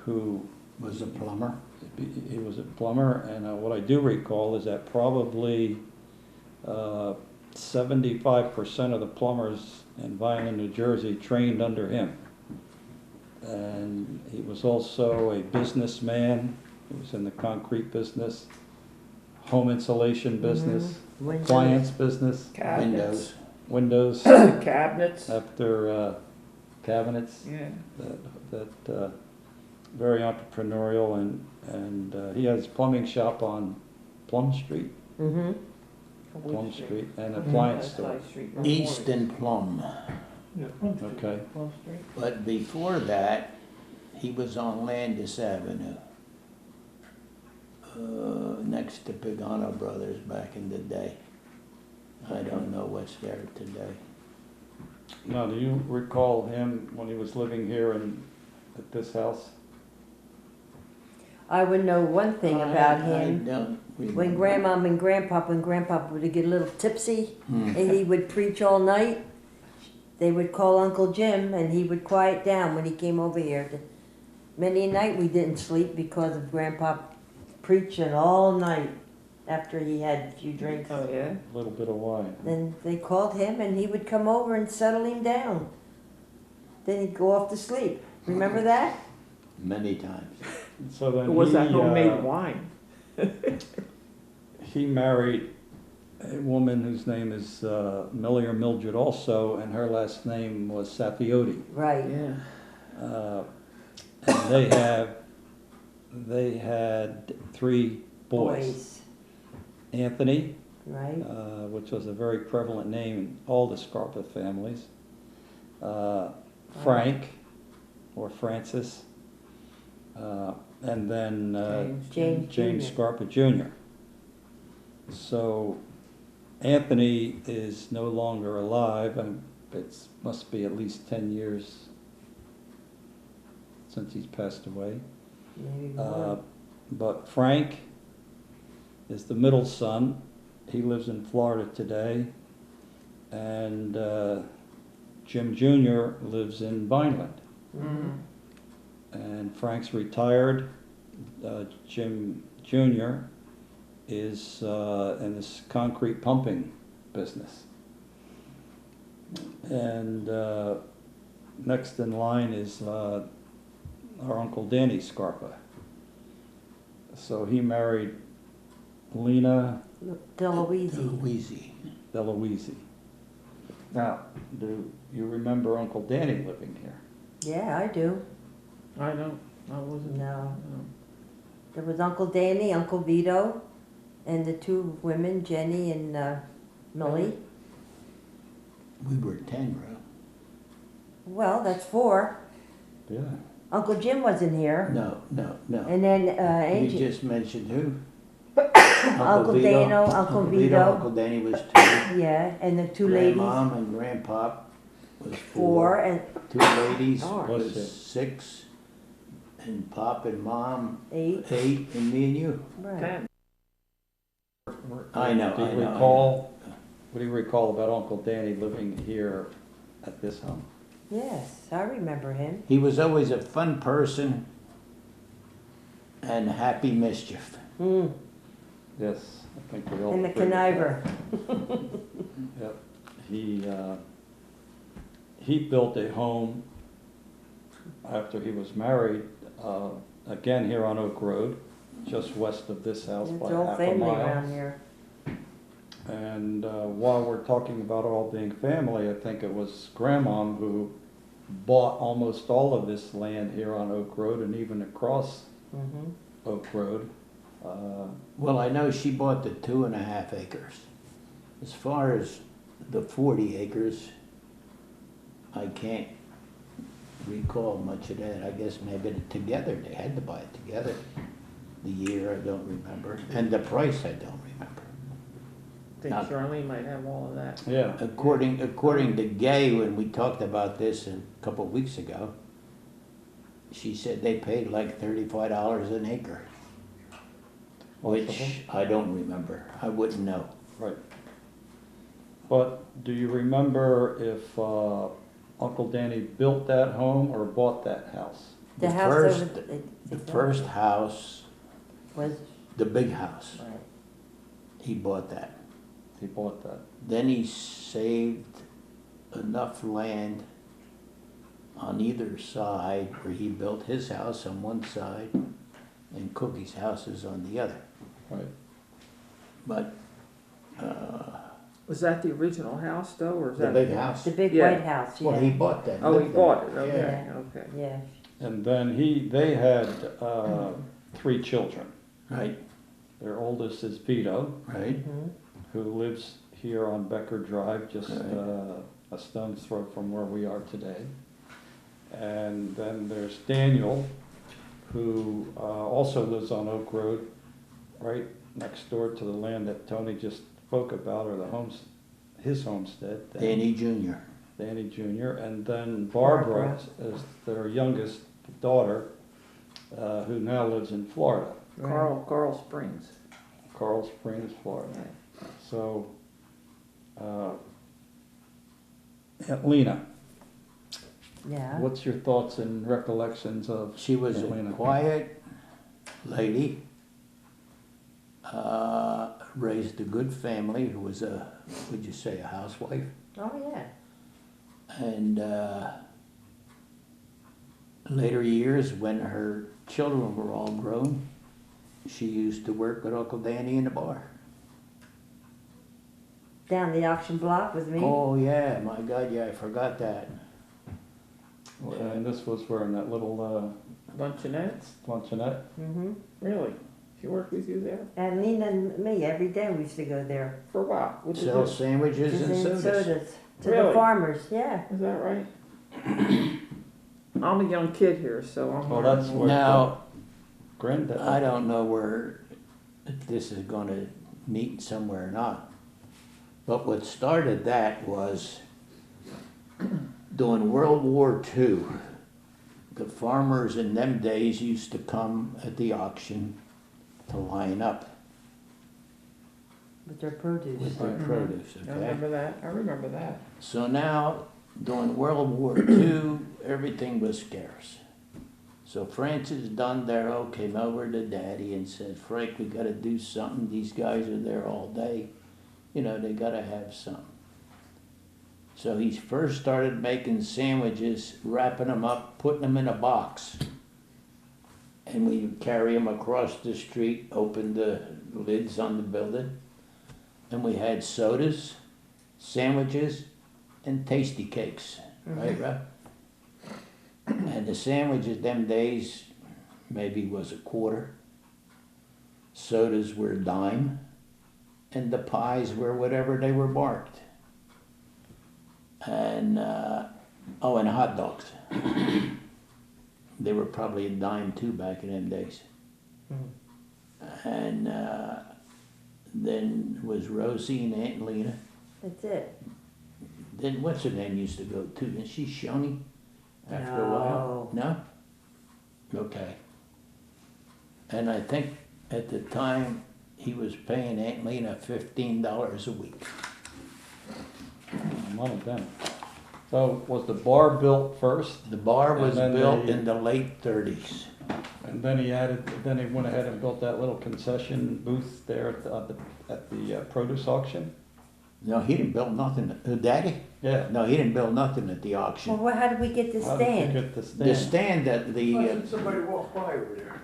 who Was a plumber. he was a plumber, and what I do recall is that probably 75% of the plumbers in Vineland, New Jersey trained under him. And he was also a businessman. He was in the concrete business, home insulation business, Windows. appliance business, Cabinets, Windows. windows, cabinets, after cabinets. yeah. That very entrepreneurial, and he has a plumbing shop on Plum Street, Mm-hmm. Plum Street, and an appliance store. East and Plum. Okay, Plum Street. But before that, he was on Landis Avenue. Next to Pagano Brothers back in the day. I don't know what's there today. now do you recall him when he was living here at this house? I would know one thing about I him. don't When remember. when Grandpa would get a little tipsy Hmm. and he would preach all night, they would call Uncle Jim and he would quiet down when he came over here. Many a night we didn't sleep because of Grandpa preaching all night after he had a few drinks. Oh, yeah? A little bit of wine. Then they called him and he would come over and settle him down. Then he'd go off to sleep. Remember that? Many times. So then It was that he, homemade wine. he married a woman whose name is Millie or Mildred also, and her last name was Sapioti. Right. Yeah. And they had 3 boys. Anthony, Right. which was a very prevalent name in all the Scarpa families. Frank, or Francis, and then James James Jr. Scarpa Jr. So Anthony is no longer alive, and it must be at least 10 years since he's passed away. Maybe more. But Frank is the middle son. He lives in Florida today. And Jim Jr. lives in Vineland. Mm-hmm. And Frank's retired. Jim Jr. is in this concrete pumping business. And next in line is our Uncle Danny Scarpa. So he married Lena DeLuise. Wheezy. DeLuise. Now, do you remember Uncle Danny living here? Yeah, I do. I don't, I wasn't. No. no. There was Uncle Danny, Uncle Vito, and the 2 women, Jenny and Millie. We were 10, bro. Well, that's 4. Yeah. Uncle Jim wasn't here. No. And then, You Angie, just mentioned who? Uncle Dano, Uncle Vito. Uncle Danny was 2. yeah, and the 2 ladies, Grandmom and Grandpop was 4, 4. and 2 ladies Darn. was What's it? 6. And Pop and Mom, 8. 8. And me and you. Right. 10. I know, Do you I know. recall, what do you recall about Uncle Danny living here at this home? Yes, I remember him. He was always a fun person and happy mischief. Mm. Yes, I think we all. And the agree with that. conniver. Yep. He built a home after he was married, again here on Oak Road, just west of this house It's by all half a family mile. around here. And while we're talking about all being family, I think it was Grandmom who bought almost all of this land here on Oak Road and even across Mm-hmm. Oak Road. Well, I know she bought the 2.5 acres. As far as the 40 acres, I can't recall much of that. I guess maybe together, they had to buy it together. The year, I don't remember. And the price, I don't remember. I think Now- Charlene might have all of that. Yeah, According to Gay, when we talked about this a couple of weeks ago, she said they paid like $35 an acre, which I don't remember. I wouldn't know. right. But do you remember if Uncle Danny built that home or bought that house? The The house first- over The first house, was, the big house, right. he bought that. He bought that. Then he saved enough land on either side where he built his house on one side and Cookie's house is on the other. Right. But Was that the original house though, or is the that? big house, The big Yeah. white house, yeah. well, he bought that. Oh, he lived in bought it, okay, Yeah. okay. Yeah, And then they had 3 children. Right, Their oldest is Vito, right. mhm. who lives here on Becker Drive, just Right. a stone's throw from where we are today. And then there's Daniel, who also lives on Oak Road, right next door to the land that Tony just spoke about, or his homestead. Danny Jr. Danny Jr., and then Barbara is their youngest daughter, who now lives in Florida, Carl Springs. Coral Springs, Florida. So, Aunt Lena, Yeah. what's your thoughts and recollections of She was Aunt a Lena? quiet lady, raised a good family, who was would you say, a housewife? Oh, yeah. And later years, when her children were all grown, she used to work with Uncle Danny in the bar. Down the auction block with me. Oh, yeah, my God, yeah, I forgot that. And this was where in that little Luncheonette? luncheonette. Mm-hmm. Really? She worked with you there? And Lena and me, every day we used to go there. For what? What did you Sell do? sandwiches To and the sodas. To Really? the farmers, yeah. Is that right? I'm a young kid here, so I'm. Well, that's what Now, Granddad. I don't know if this is gonna meet somewhere or not, but what started that was during World War II, the farmers in them days used to come at the auction to line up With their produce. with their Right. produce, I okay? remember that, I remember that. So now, during World War II, everything was scarce. So Francis Dondero came over to Daddy and said, Frank, we gotta do something. These guys are there all day. You know, they gotta have something. So he first started making sandwiches, wrapping them up, putting them in a box. And we would carry them across the street, open the lids on the building. And we had sodas, sandwiches, and tasty cakes, right, Rob? And the sandwiches them days maybe was a quarter. Sodas were a dime, and the pies were whatever they were marked. And, oh, and hot dogs. They were probably a dime too back in them days. And then was Rosie and Aunt Lena. That's it. Then what's her name used to go too? Isn't she Shoni after a while? No? Okay. And I think at the time he was paying Aunt Lena $15 a week. Money then. So was the bar built first? The bar was And then built they- in the late 30s. And then then he went ahead and built that little concession booth there at the produce auction? No, he didn't build nothing. Daddy? Yeah. No, he didn't build nothing at the Well, auction. how did we get the How did you stand? get the The stand? stand that Somebody walked by over there.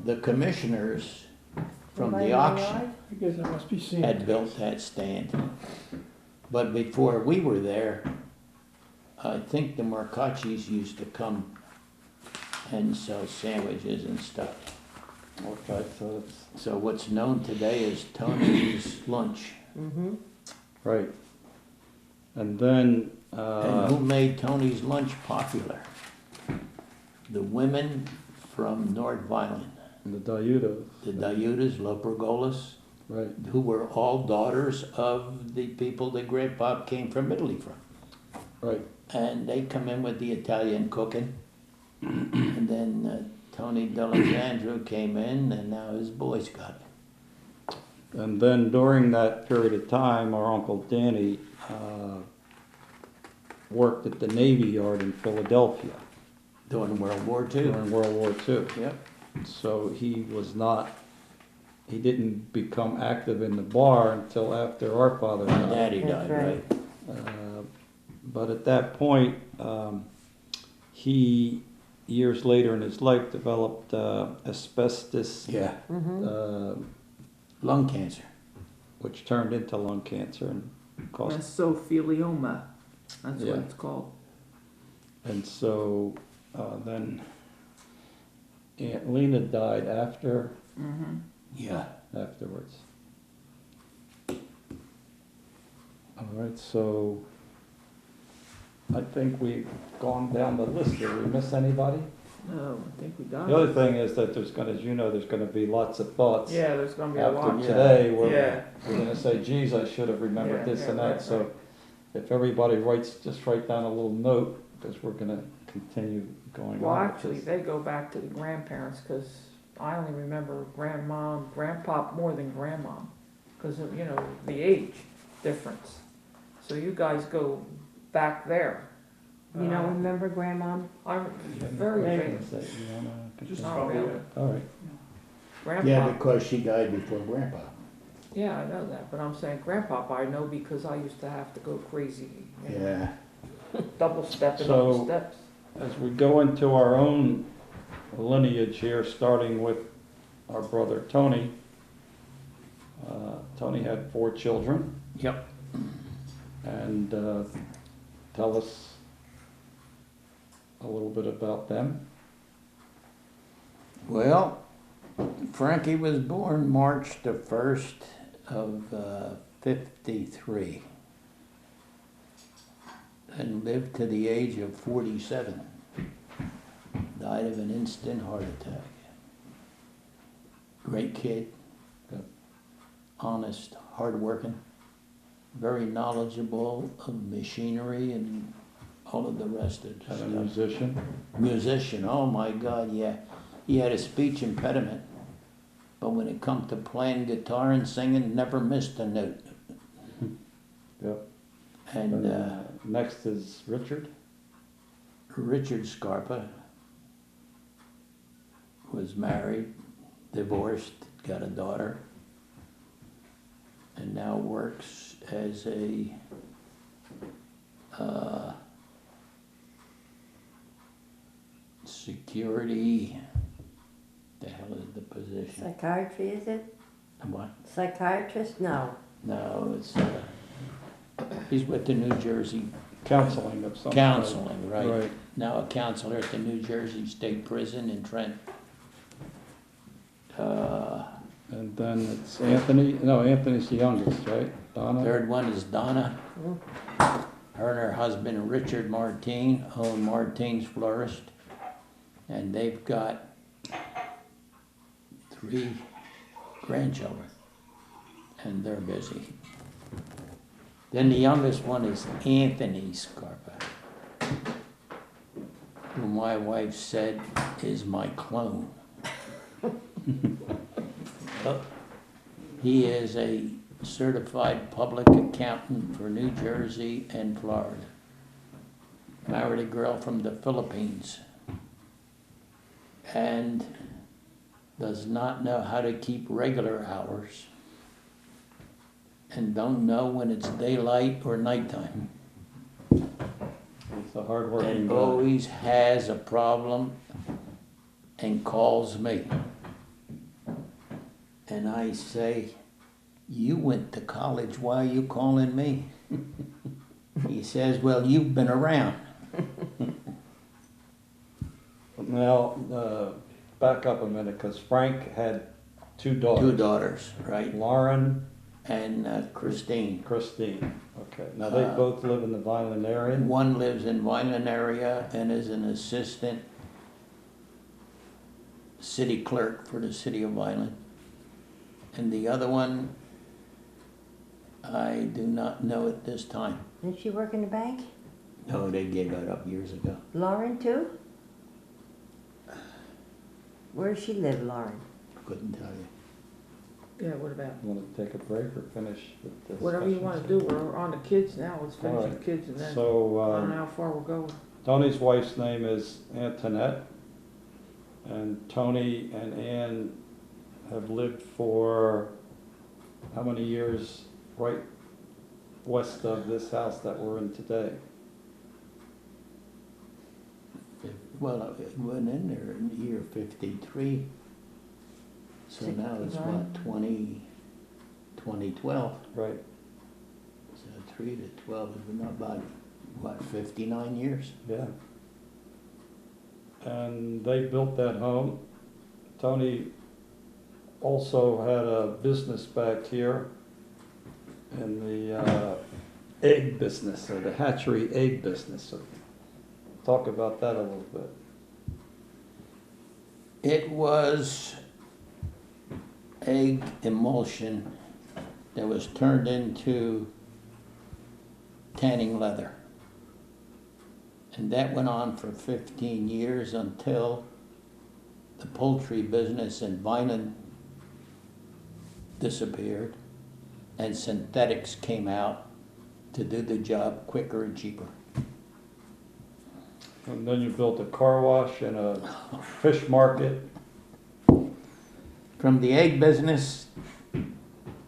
the commissioners from Somebody the in auction yard? I guess that must be sand. had built that stand. But before we were there, I think the Marcacci's used to come and sell sandwiches and stuff. Okay, so it's, So what's known today as Tony's Lunch. Mm-hmm. right. And then, And who made Tony's Lunch popular? The women from North Violin. the Diutos. The Diutas, Lopergolas, Right, who were all daughters of the people that Grandpa came from Italy from. right. And they come in with the Italian cooking. And then Tony D'Alessandro came in, and now his boys got it. And then during that period of time, our Uncle Danny worked at the Navy Yard in Philadelphia During World War II. during World War II. Yep. So he didn't become active in the bar until after our father died. Daddy That's died, right. right? But at that point, he, years later in his life, developed asbestos, Yeah. Mm-hmm. Lung cancer. which turned into lung cancer and caused. Mesothelioma, that's Yeah. what it's called. And so then Aunt Lena died Mm-hmm. Yeah. afterwards. All right, so I think we've gone down the list. Did we miss anybody? No, I think we got The other it. thing is that there's gonna, as you know, there's gonna be lots of thoughts Yeah, there's gonna be a after lot. today where Yeah. we're gonna say, geez, I should have remembered Yeah, this yeah, and right, that. So right. if everybody just write down a little note, because we're gonna continue going Well, on with actually, this. they go back to the grandparents, cause I only remember grandmom, grandpop more than grandmom, cause of, you know, the age difference. So you guys go back there. You don't remember Grandma? I'm very Yeah, vague. is that- you wanna Just continue? Oh, probably, really? All right, Yeah, Grandpa, because she died before Grandpa. yeah, I know that, but I'm saying grandpop, I know because I used to have to go crazy, you know, Yeah. double stepping up So- the steps. as we go into our own lineage here, starting with our brother Tony. Tony had 4 children, Yep. and tell us a little bit about them. Well, Frankie was born March the 1st of 53 and lived to the age of 47. Died of an instant heart attack. Great kid. Yep. Honest, hardworking, very knowledgeable of machinery and all of the rest of the And a stuff. musician. Musician, oh my God, yeah. He had a speech impediment, but when it come to playing guitar and singing, never missed a note. Yep. And Next is Richard. Richard Scarpa was married, divorced, got a daughter, and now works as a security, the hell is the position? Psychiatry, is it? What? Psychiatrist? No. No, it's, he's with the New Jersey Counseling of some kind. Counseling, right. Right. Now a counselor at the New Jersey State Prison in Trent. And then it's Anthony. No, Anthony's the youngest, right? Donna. Third one is Donna. Her and her husband, Richard Martin, own Martin's Florist, and they've got 3 grandchildren, and they're busy. Then the youngest one is Anthony Scarpa, who my wife said is my clone. He is a certified public accountant for New Jersey and Florida. Married a girl from the Philippines and does not know how to keep regular hours and don't know when it's daylight or nighttime. It's a hard-working And guy. always has a problem and calls me. And I say, you went to college, why are you calling me? He says, well, you've been around. Now, back up a minute, because Frank had 2 daughters. 2 daughters, right? Lauren, And Christine. Christine. Okay, now they both live in the Vineland area? One lives in Vineland area and is an assistant city clerk for the city of Vineland. And the other one, I do not know at this time. Did she work in the bank? No, they gave that up years ago. Lauren too? Where does she live, Lauren? Couldn't tell you. Yeah, what about, You want to take a break or finish with this? whatever you wanna do, we're on the kids now, let's finish All the right. kids and then, I So, don't know how far we're going. Tony's wife's name is Antoinette, and Tony and Ann have lived for how many years right west of this house that we're in today? Well, it went in there in the year 53. So now it's what, 2012. Right. So 3 to 12 is not about, what, 59 years? Yeah. And they built that home. Tony also had a business back here in the egg business, or the hatchery egg business. So talk about that a little bit. It was egg emulsion that was turned into tanning leather. And that went on for 15 years until the poultry business in Vineland disappeared and synthetics came out to do the job quicker and cheaper. And then you built a car wash and a fish market. From the egg business,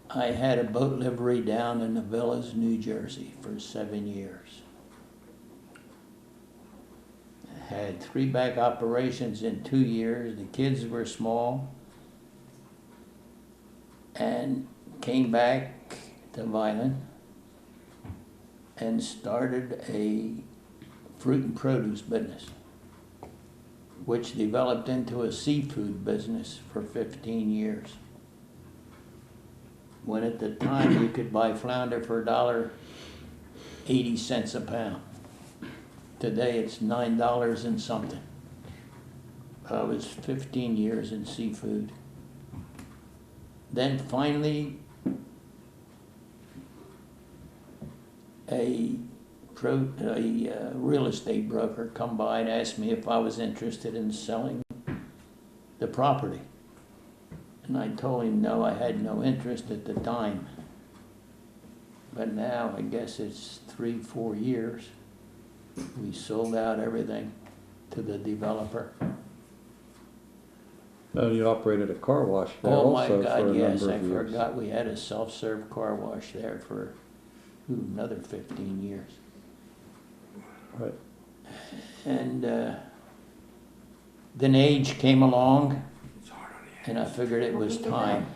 I had a boat livery down in the Villas, New Jersey for 7 years. I had 3 back operations in 2 years. The kids were small. And came back to Vineland and started a fruit and produce business, which developed into a seafood business for 15 years. When at the time you could buy flounder for $1.80 a pound. Today it's $9 and something. I was 15 years in seafood. Then finally, a real estate broker come by and asked me if I was interested in selling the property. And I told him no, I had no interest at the time. But now, I guess it's 3-4 years, we sold out everything to the developer. Oh, you operated a car wash there Oh my also for a God, yes, number I of years. forgot we had a self-serve car wash there for another 15 years. Right. And then age came along, and I figured it was time.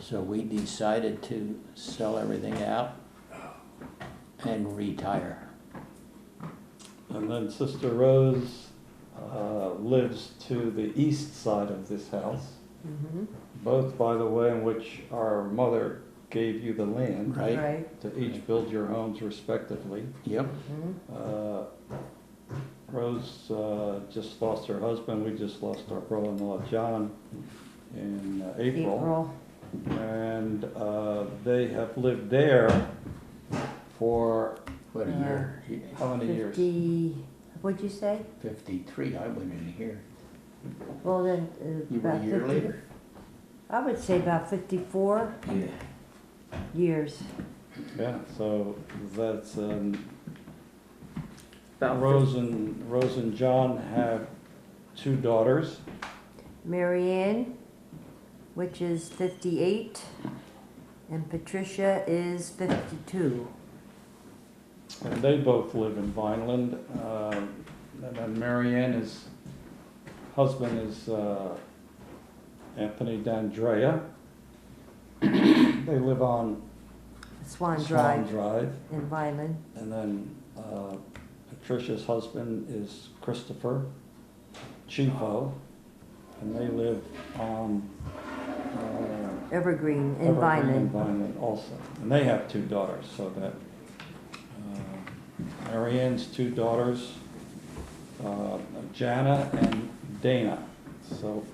So we decided to sell everything out and retire. And then Sister Rose lives to the east side of this house. Mm-hmm. Both, by the way, in which our mother gave you the land. Right. Right. To each build your homes respectively. Yep. Uh, Rose just lost her husband, we just lost our brother-in-law John in April. And they have lived there for What a year. how many years? 50, what'd you say? 53, I went in here. Well, then, You were a about year 50, later? I would say about 54 Yeah. years. Yeah, so that's, About Rose and John have 2 daughters. Marianne, which is 58, and Patricia is 52. And they both live in Vineland. And then Marianne's husband is Anthony D'Andrea. They live on Swan Swan Drive Drive. in Vineland. And then Patricia's husband is Christopher Chifo. And they live on Evergreen in Evergreen Vineland. Vineland also. And they have 2 daughters, so that Marianne's 2 daughters, Jana and Dana. So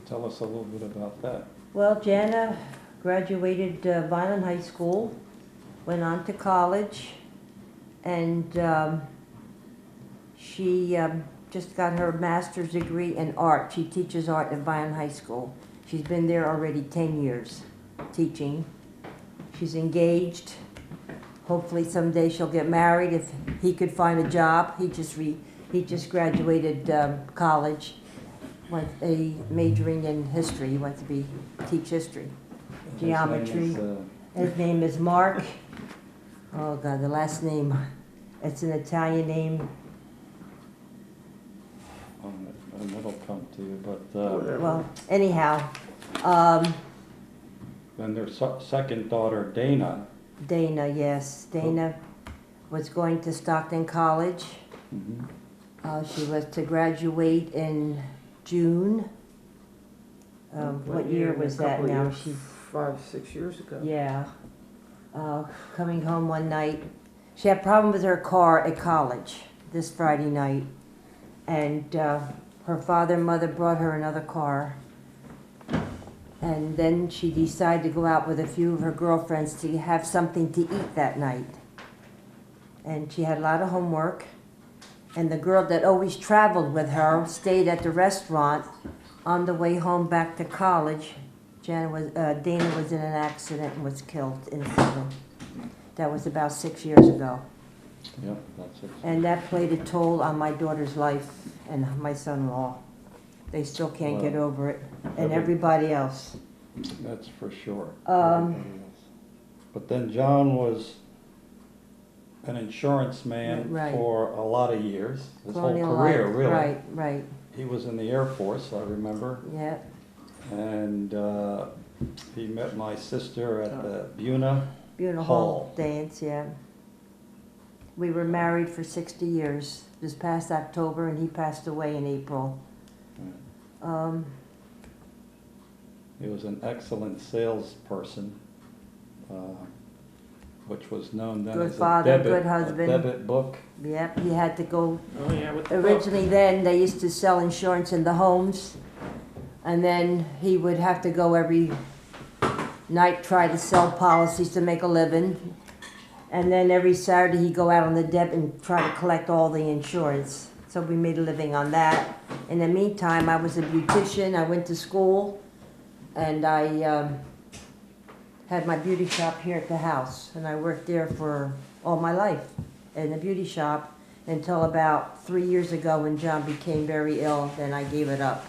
tell us a little bit about that. Well, Jana graduated Vineland High School, went on to college, and she just got her master's degree in art. She teaches art at Vineland High School. She's been there already 10 years teaching. She's engaged. Hopefully someday she'll get married if he could find a job. He just graduated college, majoring in history. He wants to teach history, geometry. His name is Mark. Oh God, the last name. It's an Italian name. And it'll come to you, but Well, anyhow, then their second daughter, Dana. Dana, yes, Dana was going to Stockton College. She was to graduate in June. What year was that now? She 5, 6 years ago. Yeah. Coming home one night, she had a problem with her car at college this Friday night, and her father and mother brought her another car. And then she decided to go out with a few of her girlfriends to have something to eat that night. And she had a lot of homework. And the girl that always traveled with her stayed at the restaurant. On the way home back to college, Dana was in an accident and was killed instantly. That was about 6 years ago. Yep, that's it. And that played a toll on my daughter's life and my son-in-law. They still can't get over it, and everybody else. That's for sure. Um, Everybody else. But then John was an insurance man Right. for a lot of years, his whole Colonial career, life. really. Right, right, He was in the Air Force, I remember, yeah. and he met my sister at the Buna. Beautiful Hall. dance, yeah. We were married for 60 years this past October, and he passed away in April. He was an excellent salesperson, which was known then Good as father, a good husband. debit book. Yep, he had to go. Oh, yeah, with the book. Originally then, they used to sell insurance in the homes, and then he would have to go every night, try to sell policies to make a living. And then every Saturday, he'd go out on the debit and try to collect all the insurance. So we made a living on that. In the meantime, I was a beautician. I went to school, and I had my beauty shop here at the house. And I worked there for all my life in the beauty shop until about 3 years ago when John became very ill. Then I gave it up.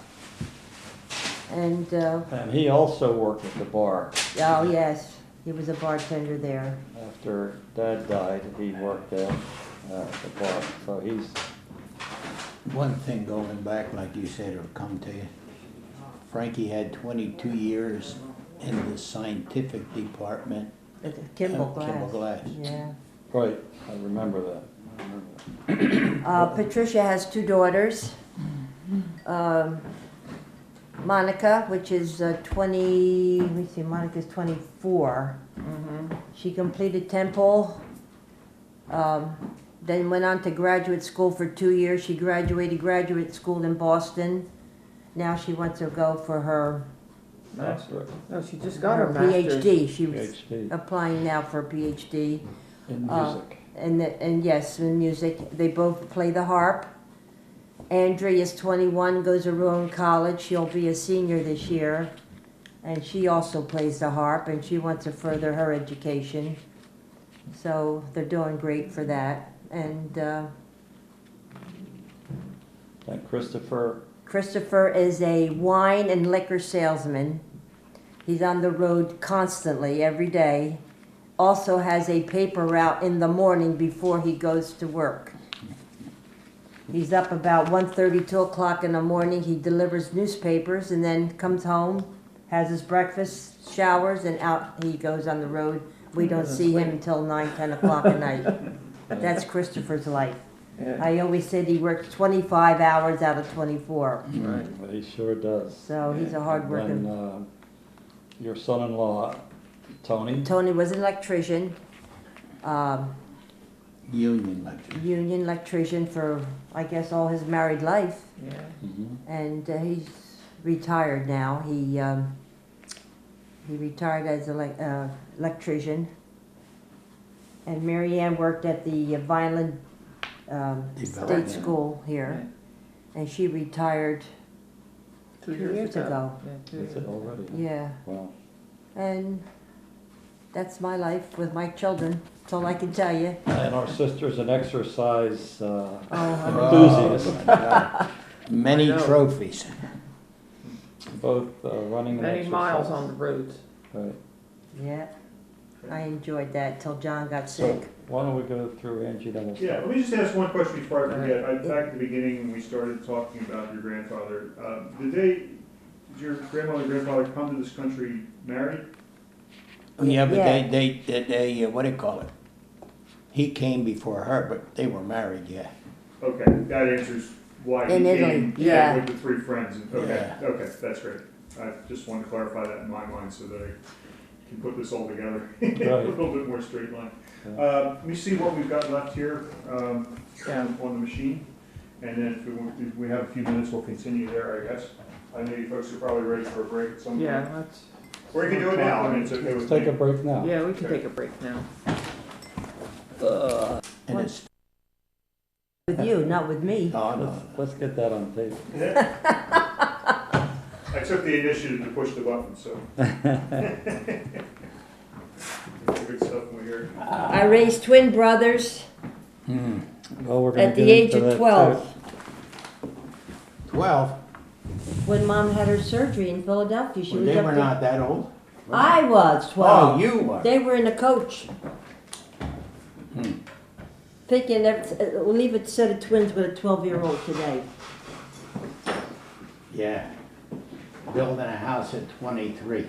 And, And he also worked at the bar. oh yes, he was a bartender there. After Dad died, he worked there at the bar. So he's, One thing going back, like you said, it'll come to you. Frankie had 22 years in the scientific department At the Kimball at Glass. Kimball Glass. Yeah. right, I remember that. I remember that. Patricia has 2 daughters. Monica, which is 20, let me see, Monica's 24. Mm-hmm. She completed Temple, then went on to graduate school for 2 years. She graduated graduate school in Boston. Now she wants to go for her Master. No, she just got her master's. PhD. She was PhD applying now for a PhD. in music. And yes, in music. They both play the harp. Andrea is 21, goes to Rowan College. She'll be a senior this year. And she also plays the harp, and she wants to further her education. So they're doing great for that. And And Christopher, Christopher is a wine and liquor salesman. He's on the road constantly, every day. Also has a paper route in the morning before he goes to work. He's up about 1:30, 2 o'clock in the morning. He delivers newspapers and then comes home, has his breakfast, showers, and out he goes on the road. We don't see him until 9, 10 o'clock at night. That's Christopher's life. Yeah. I always said he works 25 hours out of 24. Right. he sure does. So he's a hard working. And your son-in-law, Tony, Tony was an electrician, Union lecture. union electrician for, I guess, all his married life. Yeah. mhm, And he's retired now. He retired as an electrician. And Mary Ann worked at the Vineland State Development. School here. And she retired 2 years ago. Yeah, 2 that's years it ago. already. Yeah. Wow. And that's my life with my children. That's all I can tell you. And our sister's an exercise Oh, enthusiast, Many I know. trophies. both running and Many exercise. miles on the roads. Right. yeah. I enjoyed that till John got So sick. why don't we go through Angie, then we'll Yeah, start. let me just ask one question before I forget. Back at the beginning, when we started talking about your grandfather, did your grandmother and grandfather come to this country married? Yeah, but Yeah. they what do you call it? He came before her, but they were married, yeah. Okay, that answers why he In Italy, came yeah. with the 3 friends. Okay, Yeah. okay, that's great. I just wanted to clarify that in my mind so that I can put this all together a little bit more straight line. Yeah. Let me see what we've got left here Yeah. on the machine. And then if we have a few minutes, we'll continue there, I guess. I know you folks are probably ready for a break at some point. Yeah, let's, Or you can do it now, I mean, it's okay Let's with take a me. break now. yeah, we can take a break now. And it's, With you, not with me. oh, no. Let's get that on tape. I took the initiative to push the button, so. Good stuff when we hear. I raised twin brothers Hmm. Well, we're gonna at the get age into of that 12 12? when Mom had her surgery in Philadelphia. She Well, was they up were to- not that old? I was 12. Oh, you were? They were in a coach. Hmm. Picking, we'll leave a set of twins with a 12-year-old today. Yeah. Building a house at 23.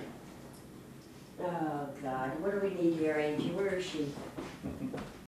Oh, God. What do we need here, Angie? Where is she?